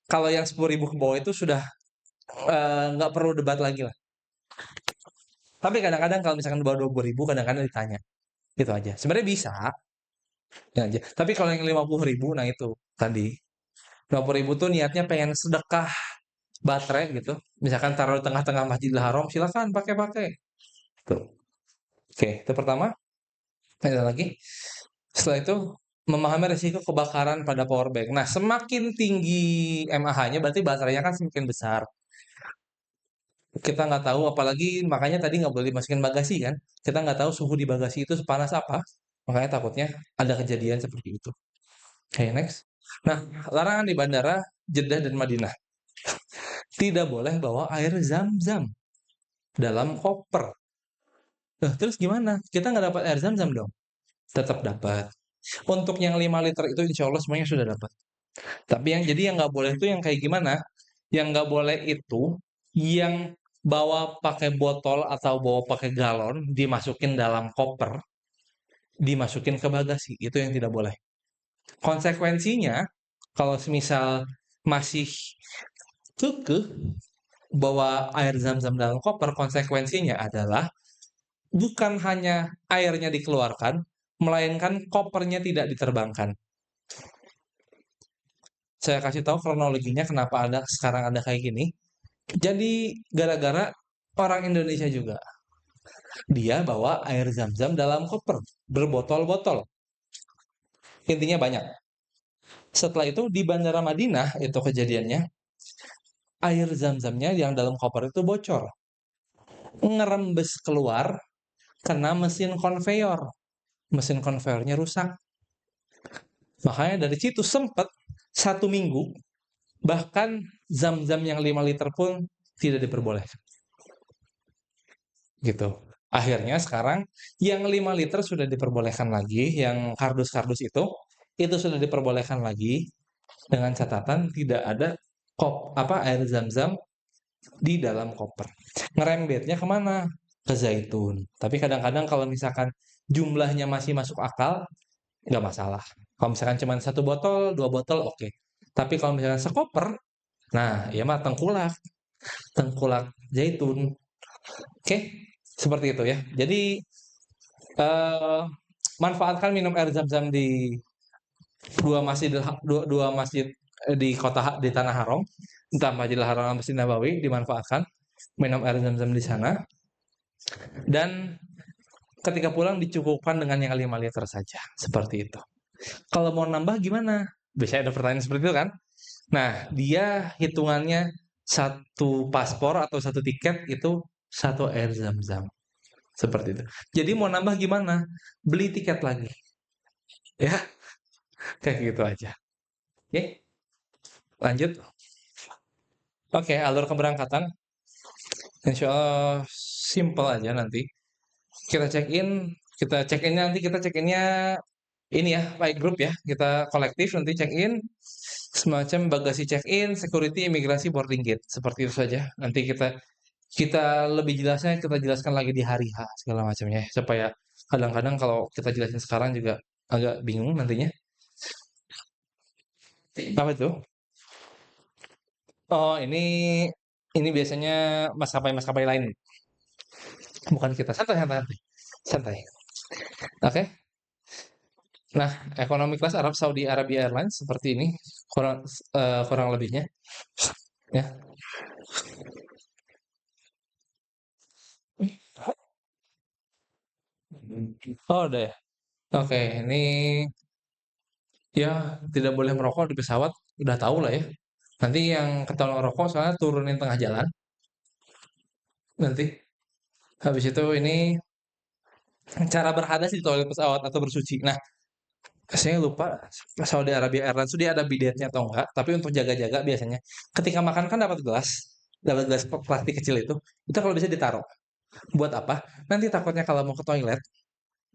kalau yang 10.000 ke bawah itu sudah nggak perlu debat lagi lah. Tapi kadang-kadang kalau misalkan di bawah 20.000 kadang-kadang ditanya, gitu aja. Sebenarnya bisa, ya aja. Tapi kalau yang 50.000, nah itu tadi 50.000 tuh niatnya pengen sedekah baterai gitu. Misalkan taruh di tengah-tengah Masjidil Haram, silakan pakai-pakai. Tuh. Oke, itu pertama. Ada lagi. Setelah itu memahami risiko kebakaran pada power bank. Nah, semakin tinggi mAh-nya berarti baterainya kan semakin besar. Kita nggak tahu, apalagi makanya tadi nggak boleh dimasukin bagasi kan. Kita nggak tahu suhu di bagasi itu sepanas apa. Makanya takutnya ada kejadian seperti itu. Oke, next. Nah, larangan di bandara Jeddah dan Madinah. Tidak boleh bawa air zam-zam dalam koper. Nah, terus gimana? Kita nggak dapat air zam-zam dong? Tetap dapat. Untuk yang 5 liter itu insya Allah semuanya sudah dapat. Tapi yang jadi yang nggak boleh itu yang kayak gimana? Yang nggak boleh itu yang bawa pakai botol atau bawa pakai galon dimasukin dalam koper, dimasukin ke bagasi, itu yang tidak boleh. Konsekuensinya kalau semisal masih kekeh bawa air zam-zam dalam koper, konsekuensinya adalah bukan hanya airnya dikeluarkan, melainkan kopernya tidak diterbangkan. Saya kasih tahu kronologinya kenapa ada sekarang ada kayak gini. Jadi gara-gara orang Indonesia juga. Dia bawa air zam-zam dalam koper, berbotol-botol. Intinya banyak. Setelah itu di Bandara Madinah itu kejadiannya, air zam-zamnya yang dalam koper itu bocor. Ngerembes keluar kena mesin konveyor. Mesin konveyornya rusak. Makanya dari situ sempat 1 minggu, bahkan zam-zam yang 5 liter pun tidak diperbolehkan. Gitu. Akhirnya sekarang yang 5 liter sudah diperbolehkan lagi, yang kardus-kardus itu sudah diperbolehkan lagi dengan catatan tidak ada air zam-zam di dalam koper. Ngerembetnya kemana? Ke zaitun. Tapi kadang-kadang kalau misalkan jumlahnya masih masuk akal, nggak masalah. Kalau misalkan cuma 1 botol, 2 botol, oke. Tapi kalau misalkan sekoper, nah ya mah tengkulak, tengkulak zaitun. Oke, seperti itu ya. Jadi eh, manfaatkan minum air zam-zam di dua masjid di di tanah haram, entah Masjidil Haram atau Masjid Nabawi, dimanfaatkan minum air zam-zam di sana dan ketika pulang dicukupkan dengan yang 5 liter saja, seperti itu. Kalau mau nambah gimana? Biasanya ada pertanyaan seperti itu kan? Nah, dia hitungannya satu paspor atau satu tiket itu satu air zam-zam. Seperti itu. Jadi mau nambah gimana? Beli tiket lagi. Ya, kayak gitu aja. Oke, lanjut. Oke, alur keberangkatan. Insya Allah simple aja nanti. Kita check in, nanti kita check innya ini ya, by group ya. Kita kolektif nanti check in. Semacam bagasi check in, security, imigrasi, boarding gate. Seperti itu saja. Nanti kita kita lebih jelasnya kita jelaskan lagi di hari H segala macamnya ya, supaya kadang-kadang kalau kita jelasin sekarang juga agak bingung nantinya. Apa itu? Oh, ini biasanya maskapai-maskapai lain, bukan kita. Santai, santai, santai. Santai. Oke. Nah, ekonomi kelas Arab Saudi Arabia Airlines seperti ini kurang lebihnya ya. Oh, udah ya. Oke, ini ya tidak boleh merokok di pesawat, udah tahu lah ya. Nanti yang ketahuan ngerokok soalnya turunin tengah jalan nanti. Habis itu ini cara berhadas di toilet pesawat atau bersuci. Nah, saya lupa Saudi Arabia Airlines itu dia ada bidetnya atau enggak, tapi untuk jaga-jaga biasanya ketika makan kan dapat gelas plastik kecil itu kalau bisa ditaruh. Buat apa? Nanti takutnya kalau mau ke toilet,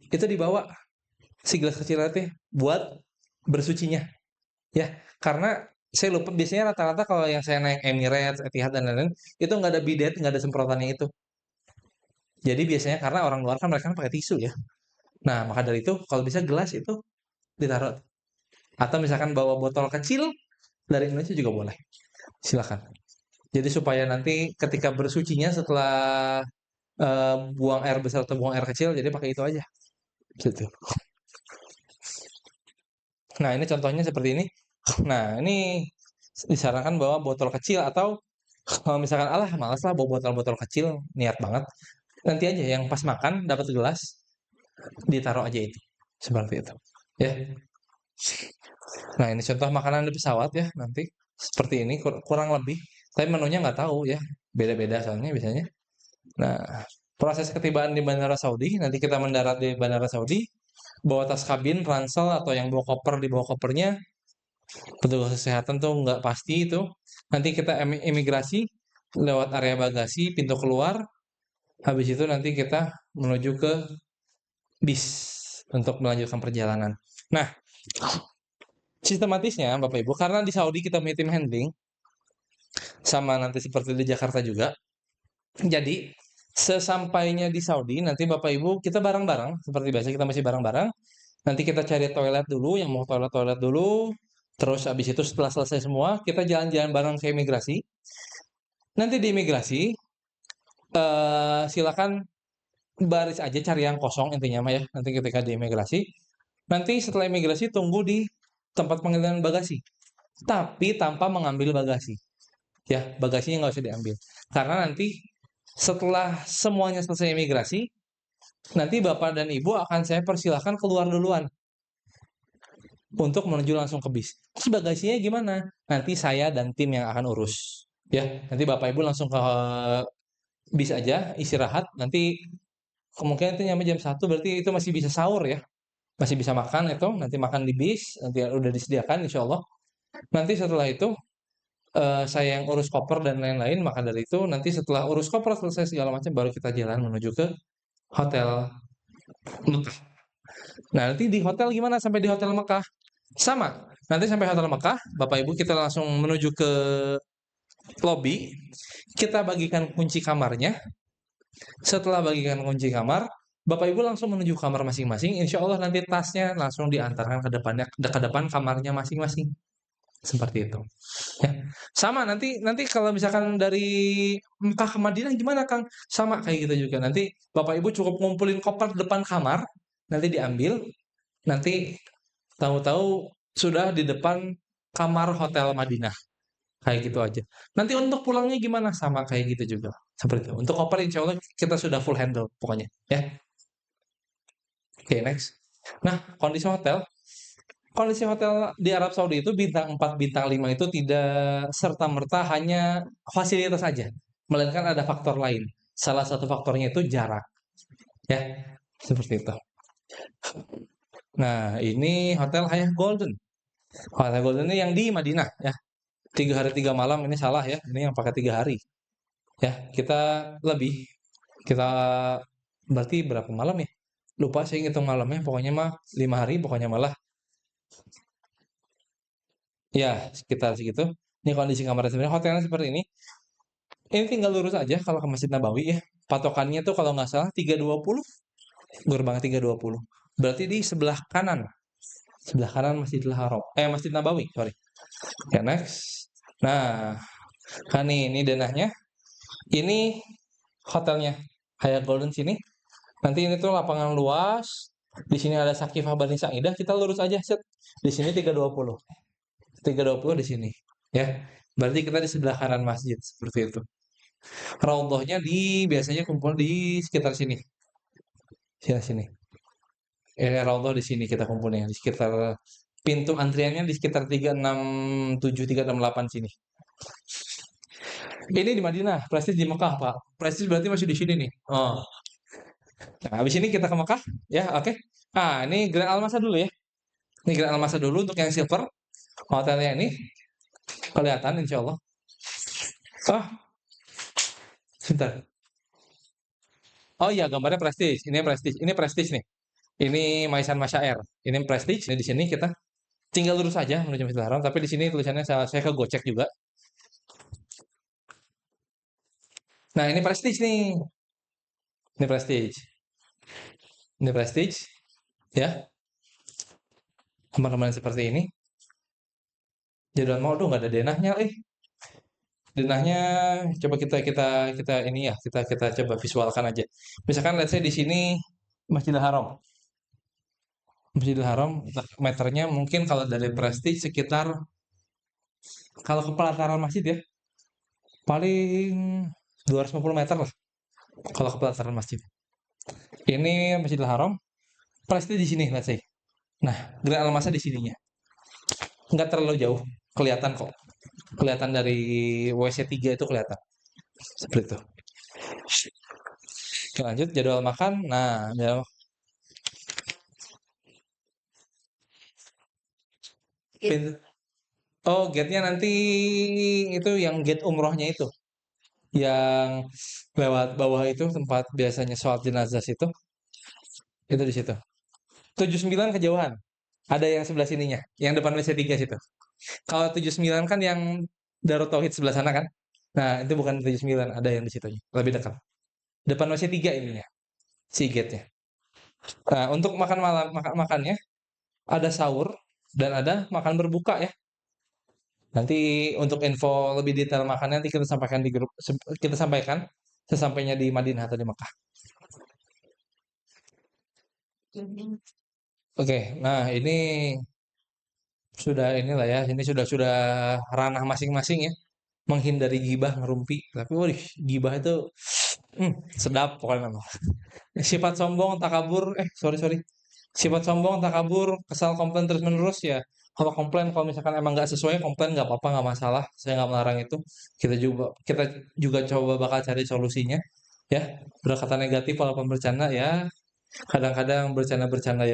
itu dibawa si gelas kecil itu buat bersucinya. Ya, karena saya lupa biasanya rata-rata kalau yang saya naik Emirates, Etihad dan lain-lain, itu nggak ada bidet, nggak ada semprotannya itu. Jadi biasanya karena orang luar kan mereka kan pakai tisu ya. Nah, maka dari itu kalau bisa gelas itu ditaruh. Atau misalkan bawa botol kecil dari Indonesia juga boleh. Silakan. Jadi supaya nanti ketika bersucinya setelah buang air besar atau buang air kecil, jadi pakai itu aja. Gitu. Nah, ini contohnya seperti ini. Nah, ini disarankan bawa botol kecil atau kalau misalkan alah malas lah bawa botol-botol kecil, niat banget. Nanti aja yang pas makan dapat gelas, ditaruh aja itu. Seperti itu. Ya. Nah, ini contoh makanan di pesawat ya nanti. Seperti ini kurang lebih. Tapi menunya nggak tahu ya. Beda-beda soalnya biasanya. Nah, proses ketibaan di Bandara Saudi, nanti kita mendarat di Bandara Saudi, bawa tas kabin, ransel, atau yang bawa koper di bawah kopernya, petugas kesehatan tuh nggak pasti itu. Nanti kita imigrasi, lewat area bagasi, pintu keluar, habis itu nanti kita menuju ke bis untuk melanjutkan perjalanan. Nah, sistematisnya Bapak Ibu, karena di Saudi kita punya tim handling, sama nanti seperti di Jakarta juga, jadi sesampainya di Saudi, nanti Bapak Ibu kita bareng-bareng, seperti biasa kita masih bareng-bareng, nanti kita cari toilet dulu, yang mau toilet-toilet dulu, terus habis itu setelah selesai semua, kita jalan-jalan bareng ke imigrasi. Nanti di imigrasi, silakan baris aja cari yang kosong intinya mah ya, nanti ketika di imigrasi. Nanti setelah imigrasi tunggu di tempat pengiriman bagasi, tapi tanpa mengambil bagasi. Ya, bagasinya nggak usah diambil. Karena nanti setelah semuanya selesai imigrasi, nanti Bapak dan Ibu akan saya persilahkan keluar duluan untuk menuju langsung ke bis. Terus bagasinya gimana? Nanti saya dan tim yang akan urus. Ya, nanti Bapak Ibu langsung ke bis aja, istirahat. Nanti kemungkinan itu nyampe jam 1, berarti itu masih bisa sahur ya. Masih bisa makan itu, nanti makan di bis, nanti udah disediakan insya Allah. Nanti setelah itu saya yang urus koper dan lain-lain, maka dari itu nanti setelah urus koper selesai segala macam baru kita jalan menuju ke hotel Mekah. Nah, nanti di hotel gimana sampai di hotel Mekah? Sama. Nanti sampai hotel Mekah, Bapak Ibu kita langsung menuju ke lobby, kita bagikan kunci kamarnya. Setelah bagikan kunci kamar, Bapak Ibu langsung menuju kamar masing-masing. Insya Allah nanti tasnya langsung diantarkan ke depannya, ke depan kamarnya masing-masing. Seperti itu. Ya. Sama nanti nanti kalau misalkan dari Mekah ke Madinah gimana Kang? Sama kayak gitu juga. Nanti Bapak Ibu cukup ngumpulin koper depan kamar, nanti diambil, nanti tahu-tahu sudah di depan kamar hotel Madinah. Kayak gitu aja. Nanti untuk pulangnya gimana? Sama kayak gitu juga. Seperti itu. Untuk koper insya Allah kita sudah full handle pokoknya. Ya. Oke, next. Nah, kondisi hotel. Kondisi hotel di Arab Saudi itu bintang 4, bintang 5 itu tidak serta-merta hanya fasilitas saja, melainkan ada faktor lain. Salah satu faktornya itu jarak, ya, seperti itu. Nah, ini Hotel Hyatt Golden. Hotel Golden ini yang di Madinah, ya. 3 hari 3 malam ini salah ya, ini yang pakai 3 hari. Ya, kita lebih, kita berarti berapa malam ya? Lupa saya ngitung malamnya, pokoknya mah 5 hari, pokoknya malah. Ya, sekitar segitu. Ini kondisi kamarnya sebenarnya hotelnya seperti ini. Ini tinggal lurus aja kalau ke Masjid Nabawi ya. Patokannya tuh kalau nggak salah 320, gerbang 320. Berarti di sebelah kanan. Sebelah kanan Masjidil Haram. Masjid Nabawi, sorry. Ya, next. Nah, kan ini denahnya. Ini hotelnya. Hyatt Golden sini. Nanti ini tuh lapangan luas. Di sini ada Sakifah Bani Sa'idah. Kita lurus aja, set. Di sini 320. 320 di sini. Ya. Berarti kita di sebelah kanan masjid seperti itu. Raudhahnya biasanya kumpul di sekitar sini. Sini sini. Raudhah di sini kita kumpulnya di sekitar pintu antriannya di sekitar 367 368 sini. Ini di Madinah, Prestige di Mekah, Pak. Prestige berarti masih di sini nih. Oh. Nah, habis ini kita ke Mekah, ya, oke. Ini Grand Al-Masad dulu ya. Ini Grand Al-Masad dulu untuk yang silver. Hotelnya ini kelihatan insya Allah. Oh, sebentar. Oh iya, gambarnya Prestige. Ini Prestige. Ini Prestige nih. Ini Maisan Masyair. Ini Prestige. Ini di sini kita tinggal lurus saja menuju Masjidil Haram. Tapi di sini tulisannya saya kegocek juga. Nah, ini Prestige nih. Ini Prestige. Ini Prestige. Ya. Teman-teman seperti ini. Jadwal mau nggak ada denahnya. Denahnya coba kita ini ya, kita coba visualkan aja. Misalkan let's say di sini Masjidil Haram. Masjidil Haram meternya mungkin kalau dari Prestige sekitar, kalau ke pelataran masjid ya, paling 250 meter lah kalau ke pelataran masjid. Ini Masjidil Haram, Prestige di sini let's say. Nah, Grand Almasa di sininya. Nggak terlalu jauh, kelihatan kok. Kelihatan dari WC3 itu kelihatan. Seperti itu. Oke, lanjut jadwal makan. Nah, jadwal Gitu. oh, gate-nya nanti itu yang gate umrohnya itu. Yang lewat bawah itu tempat biasanya sholat jenazah situ. Itu di situ. 79 kejauhan. Ada yang sebelah sininya. Yang depan WC3 situ. Kalau 79 kan yang Darut Tauhid sebelah sana kan. Nah, itu bukan 79. Ada yang di situ. Lebih dekat. Depan WC3 ininya. Si gate-nya. Nah, untuk makan malam, makannya ada sahur dan ada makan berbuka ya. Nanti untuk info lebih detail makannya nanti kita sampaikan di grup, kita sampaikan sesampainya di Madinah atau di Mekah. Oke, nah ini sudah inilah ya, ini sudah ranah masing-masing ya, menghindari gibah ngerumpi. Tapi waduh, gibah itu sedap pokoknya mah. Sifat sombong, takabur, sorry sorry. Sifat sombong, takabur, kesal, komplain terus menerus ya. Kalau komplain, kalau misalkan emang nggak sesuai, komplain nggak apa-apa, nggak masalah. Saya nggak melarang itu. Kita juga coba bakal cari solusinya. Ya, berkata negatif walaupun bercanda ya. Kadang-kadang bercanda-bercanda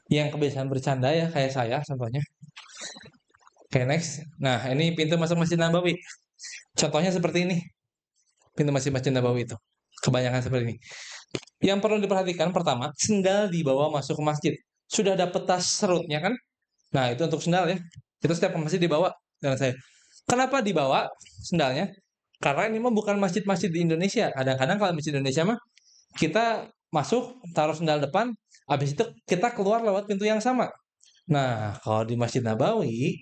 yang kebiasaan bercanda ya, kayak saya contohnya. Oke, next. Nah, ini pintu masuk Masjid Nabawi. Contohnya seperti ini. Pintu masuk Masjid Nabawi itu. Kebanyakan seperti ini. Yang perlu diperhatikan pertama, sendal dibawa masuk ke masjid. Sudah ada peta serutnya kan? Nah, itu untuk sendal ya. Itu setiap ke masjid dibawa dengan saya. Kenapa dibawa sendalnya? Karena ini mah bukan masjid-masjid di Indonesia. Kadang-kadang kalau masjid Indonesia mah kita masuk, taruh sendal depan, habis itu kita keluar lewat pintu yang sama. Nah, kalau di Masjid Nabawi,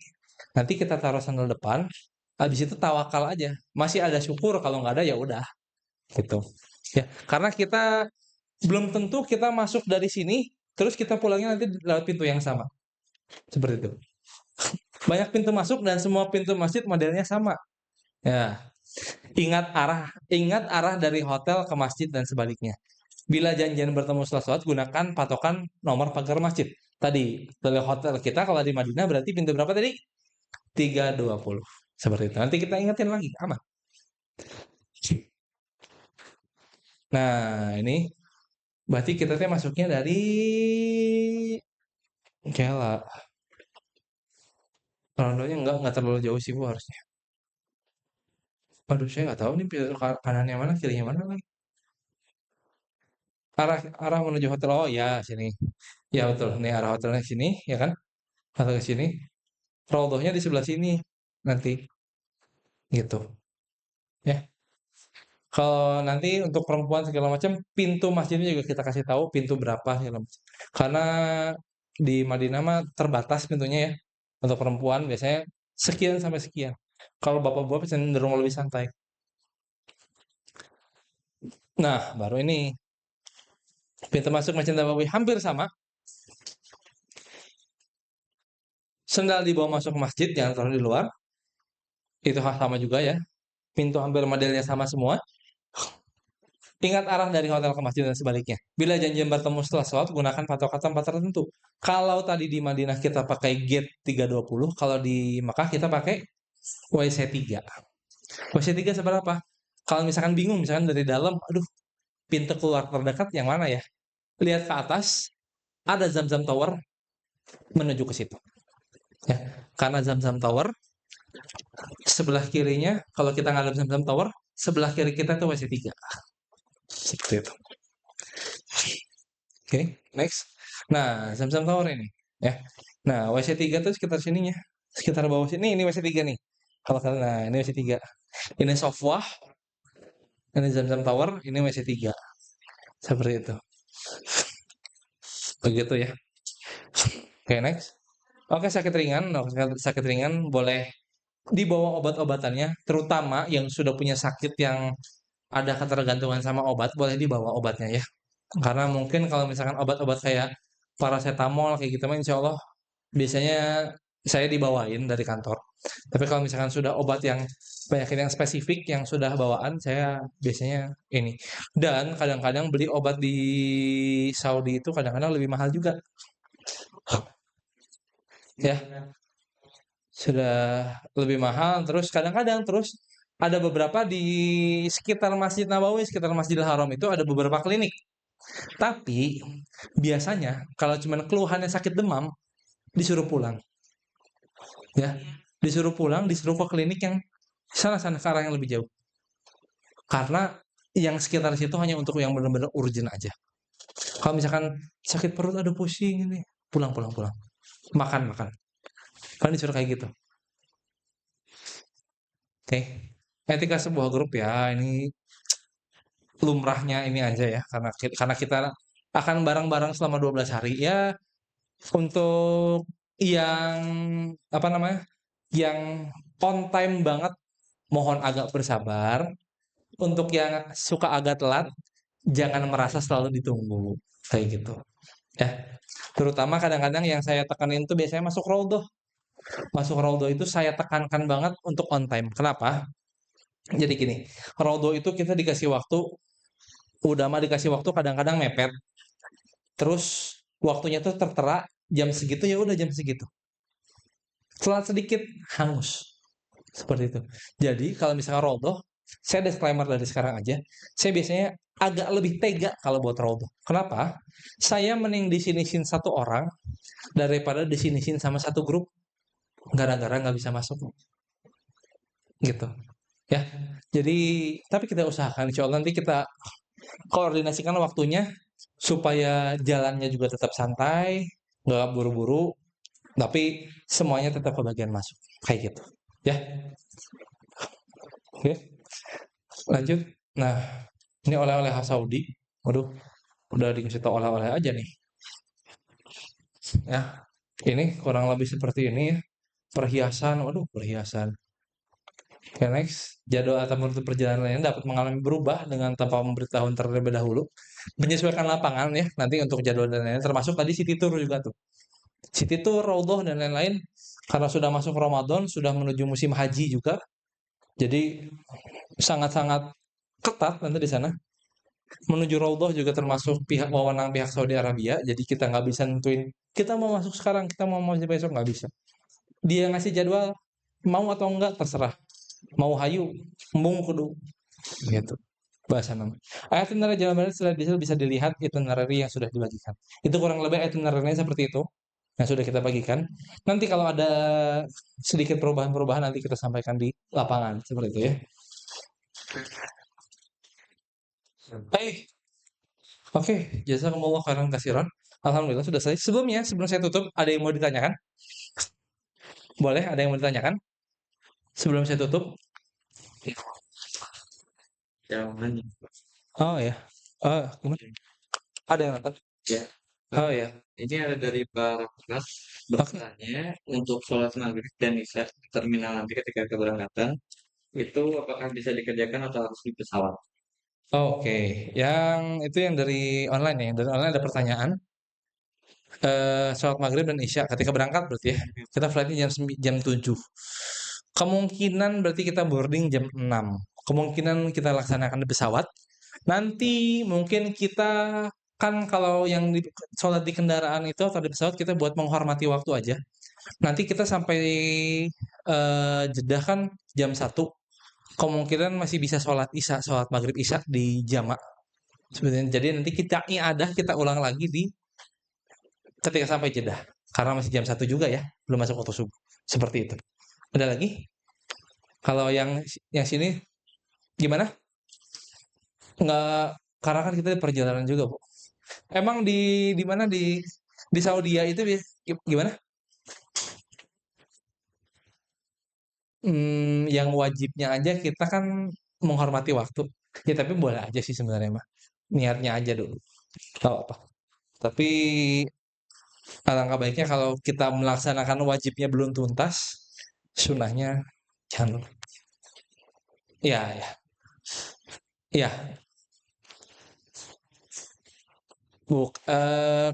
nanti kita taruh sandal depan, habis itu tawakal aja. Masih ada syukur, kalau nggak ada ya udah, gitu. Ya, karena kita belum tentu kita masuk dari sini, terus kita pulangnya nanti lewat pintu yang sama. Seperti itu. Banyak pintu masuk dan semua pintu masjid modelnya sama. Ya, ingat arah dari hotel ke masjid dan sebaliknya. Bila janjian bertemu setelah sholat, gunakan patokan nomor pagar masjid. Tadi, dari hotel kita kalau di Madinah berarti pintu berapa tadi? 320. Seperti itu. Nanti kita ingetin lagi, aman. Nah, ini berarti kita teh masuknya dari Kela. Rondonya enggak terlalu jauh sih Bu harusnya. Waduh, saya nggak tahu nih kanannya mana, kirinya mana lagi. Arah arah menuju hotel. Oh ya, sini. Ya betul. Nih arah hotelnya sini, ya kan? Hotel ke sini. Raudhahnya di sebelah sini nanti gitu. Ya. Kalau nanti untuk perempuan segala macam, pintu masjidnya juga kita kasih tahu pintu berapa segala macam. Karena di Madinah mah terbatas pintunya ya. Untuk perempuan biasanya sekian sampai sekian. Kalau bapak-bapak cenderung lebih santai. Nah, baru ini pintu masuk Masjid Nabawi hampir sama. Sendal dibawa masuk ke masjid, jangan taruh di luar. Itu hal sama juga ya. Pintu hampir modelnya sama semua. Ingat arah dari hotel ke masjid dan sebaliknya. Bila janjian bertemu setelah sholat, gunakan patokan tempat tertentu. Kalau tadi di Madinah kita pakai gate 320, kalau di Mekah kita pakai WC3. WC3 seberapa? Kalau misalkan bingung, misalkan dari dalam, aduh, pintu keluar terdekat yang mana ya? Lihat ke atas, ada Zamzam Tower menuju ke situ. Ya, karena Zamzam Tower sebelah kirinya, kalau kita ngadep Zamzam Tower, sebelah kiri kita itu WC3. Seperti itu. Oke, next. Nah, Zamzam Tower ini, ya. Nah, WC3 tuh sekitar sininya, sekitar bawah sini. Ini WC3 nih. Kalau kalian, nah ini WC3. Ini Sofwah, ini Zamzam Tower, ini WC3. Seperti itu. Begitu ya. Oke, next. Oke, sakit ringan boleh dibawa obat-obatannya, terutama yang sudah punya sakit yang ada ketergantungan sama obat, boleh dibawa obatnya ya. Karena mungkin kalau misalkan obat-obat kayak paracetamol kayak gitu mah insya Allah biasanya saya dibawain dari kantor. Tapi kalau misalkan sudah obat yang penyakit yang spesifik yang sudah bawaan, saya biasanya ini. Dan kadang-kadang beli obat di Saudi itu kadang-kadang lebih mahal juga. Ya, sudah lebih mahal. Terus kadang-kadang terus ada beberapa di sekitar Masjid Nabawi, sekitar Masjidil Haram itu ada beberapa klinik. Tapi biasanya kalau cuman keluhannya sakit demam, disuruh pulang. Ya, disuruh pulang, disuruh ke klinik yang sana-sana ke arah yang lebih jauh. Karena yang sekitar situ hanya untuk yang benar-benar urgent aja. Kalau misalkan sakit perut, ada pusing ini, pulang, pulang, pulang. Makan, makan. Kan disuruh kayak gitu. Oke. Etika sebuah grup ya, ini lumrahnya ini aja ya, karena kita akan bareng-bareng selama 12 hari ya. Untuk yang apa namanya? Yang on time banget mohon agak bersabar. Untuk yang suka agak telat jangan merasa selalu ditunggu kayak gitu. Ya. Terutama kadang-kadang yang saya tekanin itu biasanya masuk raudhah. Masuk raudhah itu saya tekankan banget untuk on time. Kenapa? Jadi gini, raudhah itu kita dikasih waktu, udah mah dikasih waktu kadang-kadang mepet. Terus waktunya tuh tertera jam segitu ya udah jam segitu. Telat sedikit hangus. Seperti itu. Jadi kalau misalnya raudhah, saya disclaimer dari sekarang aja, saya biasanya agak lebih tega kalau buat raudhah. Kenapa? Saya mending disinisin satu orang daripada disinisin sama satu grup gara-gara nggak bisa masuk gitu ya. Jadi tapi kita usahakan insya Allah nanti kita koordinasikan waktunya supaya jalannya juga tetap santai, nggak buru-buru, tapi semuanya tetap kebagian masuk kayak gitu ya. Oke, lanjut. Nah, ini oleh-oleh khas Saudi. Waduh, udah dikasih tau oleh-oleh aja nih ya. Ini kurang lebih seperti ini ya, perhiasan. Waduh, perhiasan. Oke, next. Jadwal atau rute perjalanan lainnya dapat mengalami berubah dengan tanpa memberitahuan terlebih dahulu. Menyesuaikan lapangan ya, nanti untuk jadwal dan lain-lain. Termasuk tadi city tour juga tuh. City tour, raudhah, dan lain-lain. Karena sudah masuk Ramadan, sudah menuju musim haji juga. Jadi sangat-sangat ketat nanti di sana. Menuju raudhah juga termasuk pihak wewenang pihak Saudi Arabia. Jadi kita nggak bisa nentuin, kita mau masuk sekarang, kita mau masuk besok, nggak bisa. Dia ngasih jadwal, mau atau enggak, terserah. Mau hayu, mung kudu gitu bahasa nama. Itinerary Jawa Barat setelah bisa dilihat itinerary yang sudah dibagikan. Itu kurang lebih itinerary-nya seperti itu yang sudah kita bagikan. Nanti kalau ada sedikit perubahan-perubahan nanti kita sampaikan di lapangan seperti itu ya. Baik, oke, jazakumullah khairan katsiran. Alhamdulillah sudah selesai. Sebelum saya tutup, ada yang mau ditanyakan? Boleh, ada yang mau ditanyakan? Sebelum saya tutup? Jangan. Oh ya. Gimana? Ada yang nonton? Ya. Oh ya. Ini ada dari Pak Mas Oke. bertanya untuk sholat maghrib dan isya di terminal nanti ketika keberangkatan itu apakah bisa dikerjakan atau harus di pesawat? Oke, yang itu yang dari online ya. Dari online ada pertanyaan. Sholat maghrib dan isya ketika berangkat berarti ya. Kita flightnya jam 7. Kemungkinan berarti kita boarding jam 6. Kemungkinan kita laksanakan di pesawat. Nanti mungkin kita kan kalau yang sholat di kendaraan itu atau di pesawat kita buat menghormati waktu aja. Nanti kita sampai Jeddah kan jam 1. Kemungkinan masih bisa sholat isya, sholat maghrib isya di jamak. Sebenarnya jadi nanti kita i'adah kita ulang lagi di ketika sampai Jeddah. Karena masih jam 1 juga ya, belum masuk waktu subuh. Seperti itu. Ada lagi? Kalau yang sini gimana? Nggak, karena kan kita di perjalanan juga, Bu. Emang di mana di Saudi itu gimana? Yang wajibnya aja kita kan menghormati waktu. Ya tapi boleh aja sih sebenarnya mah. Niatnya aja dulu. Tahu apa. Tapi alangkah baiknya kalau kita melaksanakan wajibnya belum tuntas, sunahnya Jangan dulu. Iya, iya. Iya,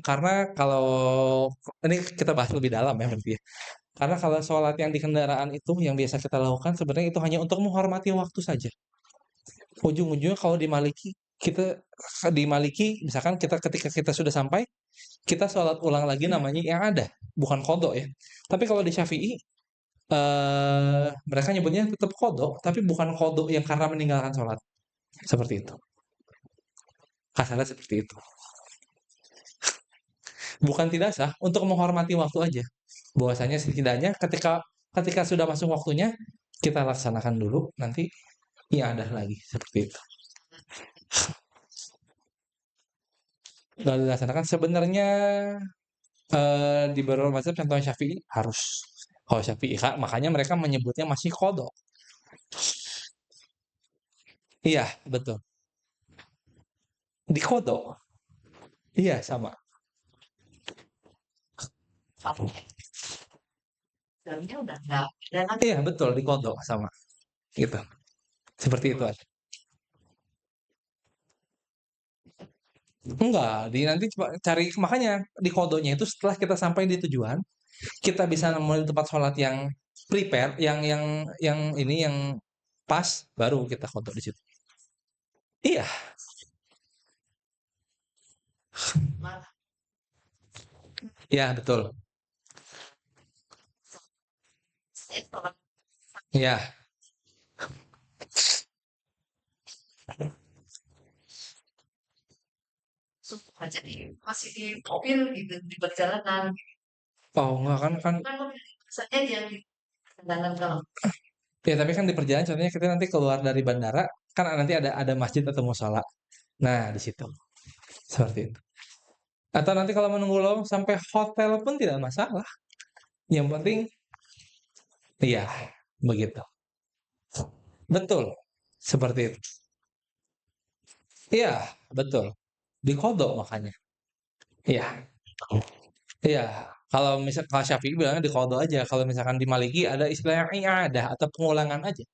karena kalau ini kita bahas lebih dalam ya berarti ya. Karena kalau sholat yang di kendaraan itu yang biasa kita lakukan sebenarnya itu hanya untuk menghormati waktu saja. Ujung-ujungnya kalau di Maliki kita di Maliki misalkan kita ketika kita sudah sampai kita sholat ulang lagi namanya yang ada, bukan qadha ya. Tapi kalau di Syafi'i mereka nyebutnya tetap qadha, tapi bukan qadha yang karena meninggalkan sholat. Seperti itu. Kasarnya seperti itu. Bukan tidak sah untuk menghormati waktu aja. Bahwasanya setidaknya ketika ketika sudah masuk waktunya kita laksanakan dulu nanti iadah lagi seperti itu. Kalau dilaksanakan sebenarnya di beberapa mazhab contohnya Syafi'i harus. Kalau Syafi'i Kak, makanya mereka menyebutnya masih qadha. Iya, betul. Di qadha. Iya, sama. Jamnya udah nggak ada lagi. Iya, betul di qadha sama. Gitu. Seperti itu aja. Enggak, di nanti coba cari makanya di kodonya itu setelah kita sampai di tujuan, kita bisa nemuin tempat sholat yang prepare, yang ini yang pas, baru kita kodo di situ. Iya, Malah iya betul. saya sholat Iya, subuh aja masih di mobil gitu di perjalanan. oh enggak kan Kan mobil saja yang di perjalanan kalau ya tapi kan di perjalanan contohnya kita nanti keluar dari bandara, kan nanti ada masjid atau mushola. Nah, di situ. Seperti itu. Atau nanti kalau menunggu lama sampai hotel pun tidak masalah. Yang penting iya, begitu. Betul. Seperti itu. Iya, betul. Di kodok makanya. Iya, iya. Kalau Syafi'i bilangnya di kodok aja. Kalau misalkan di Maliki ada istilahnya i'adah atau pengulangan aja.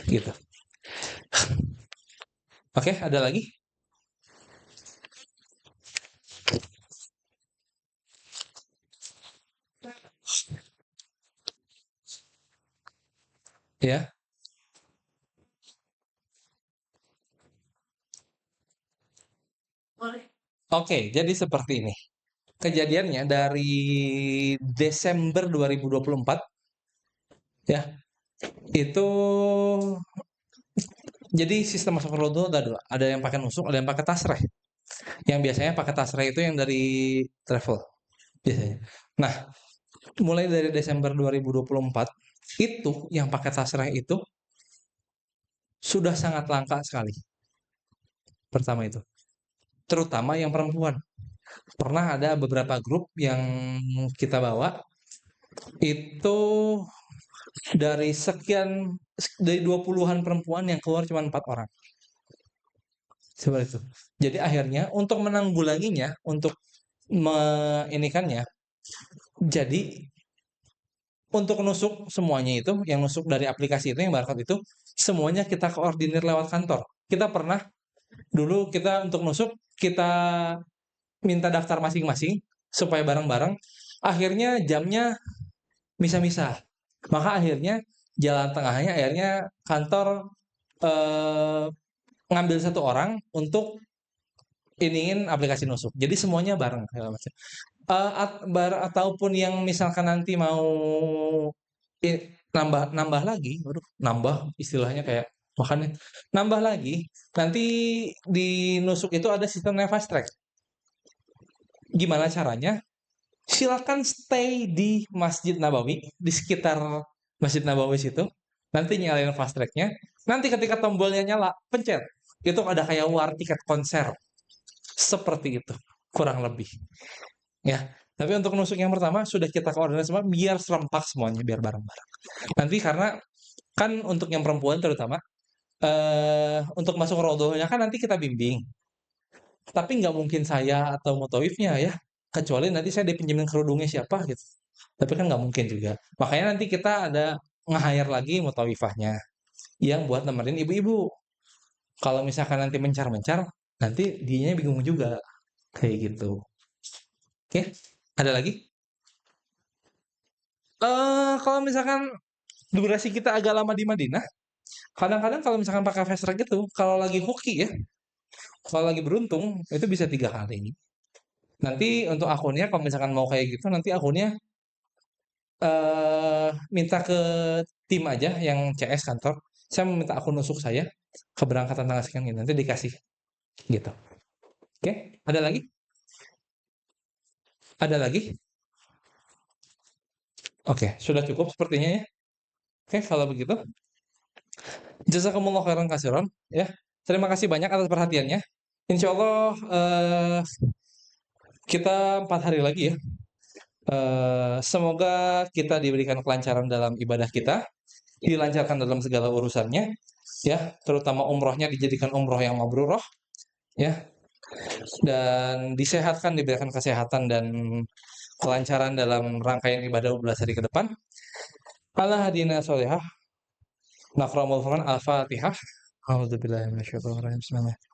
Gitu. Oke, ada lagi? Ya. boleh. Oke, jadi seperti ini. Kejadiannya dari Desember 2024 ya. Itu jadi sistem masuk rodo ada dua. Ada yang pakai nusuk, ada yang pakai tasreh. Yang biasanya pakai tasreh itu yang dari travel biasanya. Nah, mulai dari Desember 2024 itu yang pakai tasreh itu sudah sangat langka sekali. Pertama itu, terutama yang perempuan. Pernah ada beberapa grup yang kita bawa itu dari 20-an perempuan yang keluar cuma 4 orang. Seperti itu. Jadi akhirnya untuk menanggulanginya, untuk meinikannya, jadi untuk nusuk semuanya itu, yang nusuk dari aplikasi itu, yang barcode itu, semuanya kita koordinir lewat kantor. Kita pernah dulu kita untuk nusuk, kita minta daftar masing-masing supaya bareng-bareng. Akhirnya jamnya misah-misah. Maka akhirnya jalan tengahnya akhirnya kantor eh, ngambil satu orang untuk iniin aplikasi nusuk. Jadi semuanya bareng segala macam. Ataupun yang misalkan nanti mau nambah nambah lagi, waduh, nambah istilahnya kayak makanya nambah lagi. Nanti di nusuk itu ada sistemnya fast track. Gimana caranya? Silakan stay di Masjid Nabawi, di sekitar Masjid Nabawi situ. Nanti nyalain fast tracknya. Nanti ketika tombolnya nyala, pencet. Itu ada kayak war tiket konser. Seperti itu, kurang lebih. Ya, tapi untuk nusuk yang pertama sudah kita koordinasi semua biar serempak semuanya, biar bareng-bareng. Nanti karena kan untuk yang perempuan terutama untuk masuk rodohnya kan nanti kita bimbing. Tapi nggak mungkin saya atau mutoifnya ya, kecuali nanti saya dipinjemin kerudungnya siapa gitu. Tapi kan nggak mungkin juga. Makanya nanti kita ada nge-hire lagi mutawifahnya yang buat nemenin ibu-ibu. Kalau misalkan nanti mencar-mencar, nanti dianya bingung juga. Kayak gitu. Oke, ada lagi? Kalau misalkan durasi kita agak lama di Madinah, kadang-kadang kalau misalkan pakai fast track itu, kalau lagi hoki ya, kalau lagi beruntung, itu bisa 3 kali. Nanti untuk akunnya, kalau misalkan mau kayak gitu, nanti akunnya minta ke tim aja yang CS kantor. Saya meminta akun nusuk saya keberangkatan tanggal sekian ini, nanti dikasih gitu. Oke, ada lagi? Ada lagi? Oke, sudah cukup sepertinya ya. Oke, kalau begitu, jazakumullah khairan katsiran ya. Terima kasih banyak atas perhatiannya. Insya Allah kita 4 hari lagi ya. Semoga kita diberikan kelancaran dalam ibadah kita, dilancarkan dalam segala urusannya, ya, terutama umrohnya dijadikan umroh yang mabrurah, ya, dan disehatkan, diberikan kesehatan dan kelancaran dalam rangkaian ibadah 12 hari ke depan. Ala hadina sholihah. Naqra'ul Qur'an Al-Fatihah. A'udzubillahi minasyaitonir rajim. Bismillah.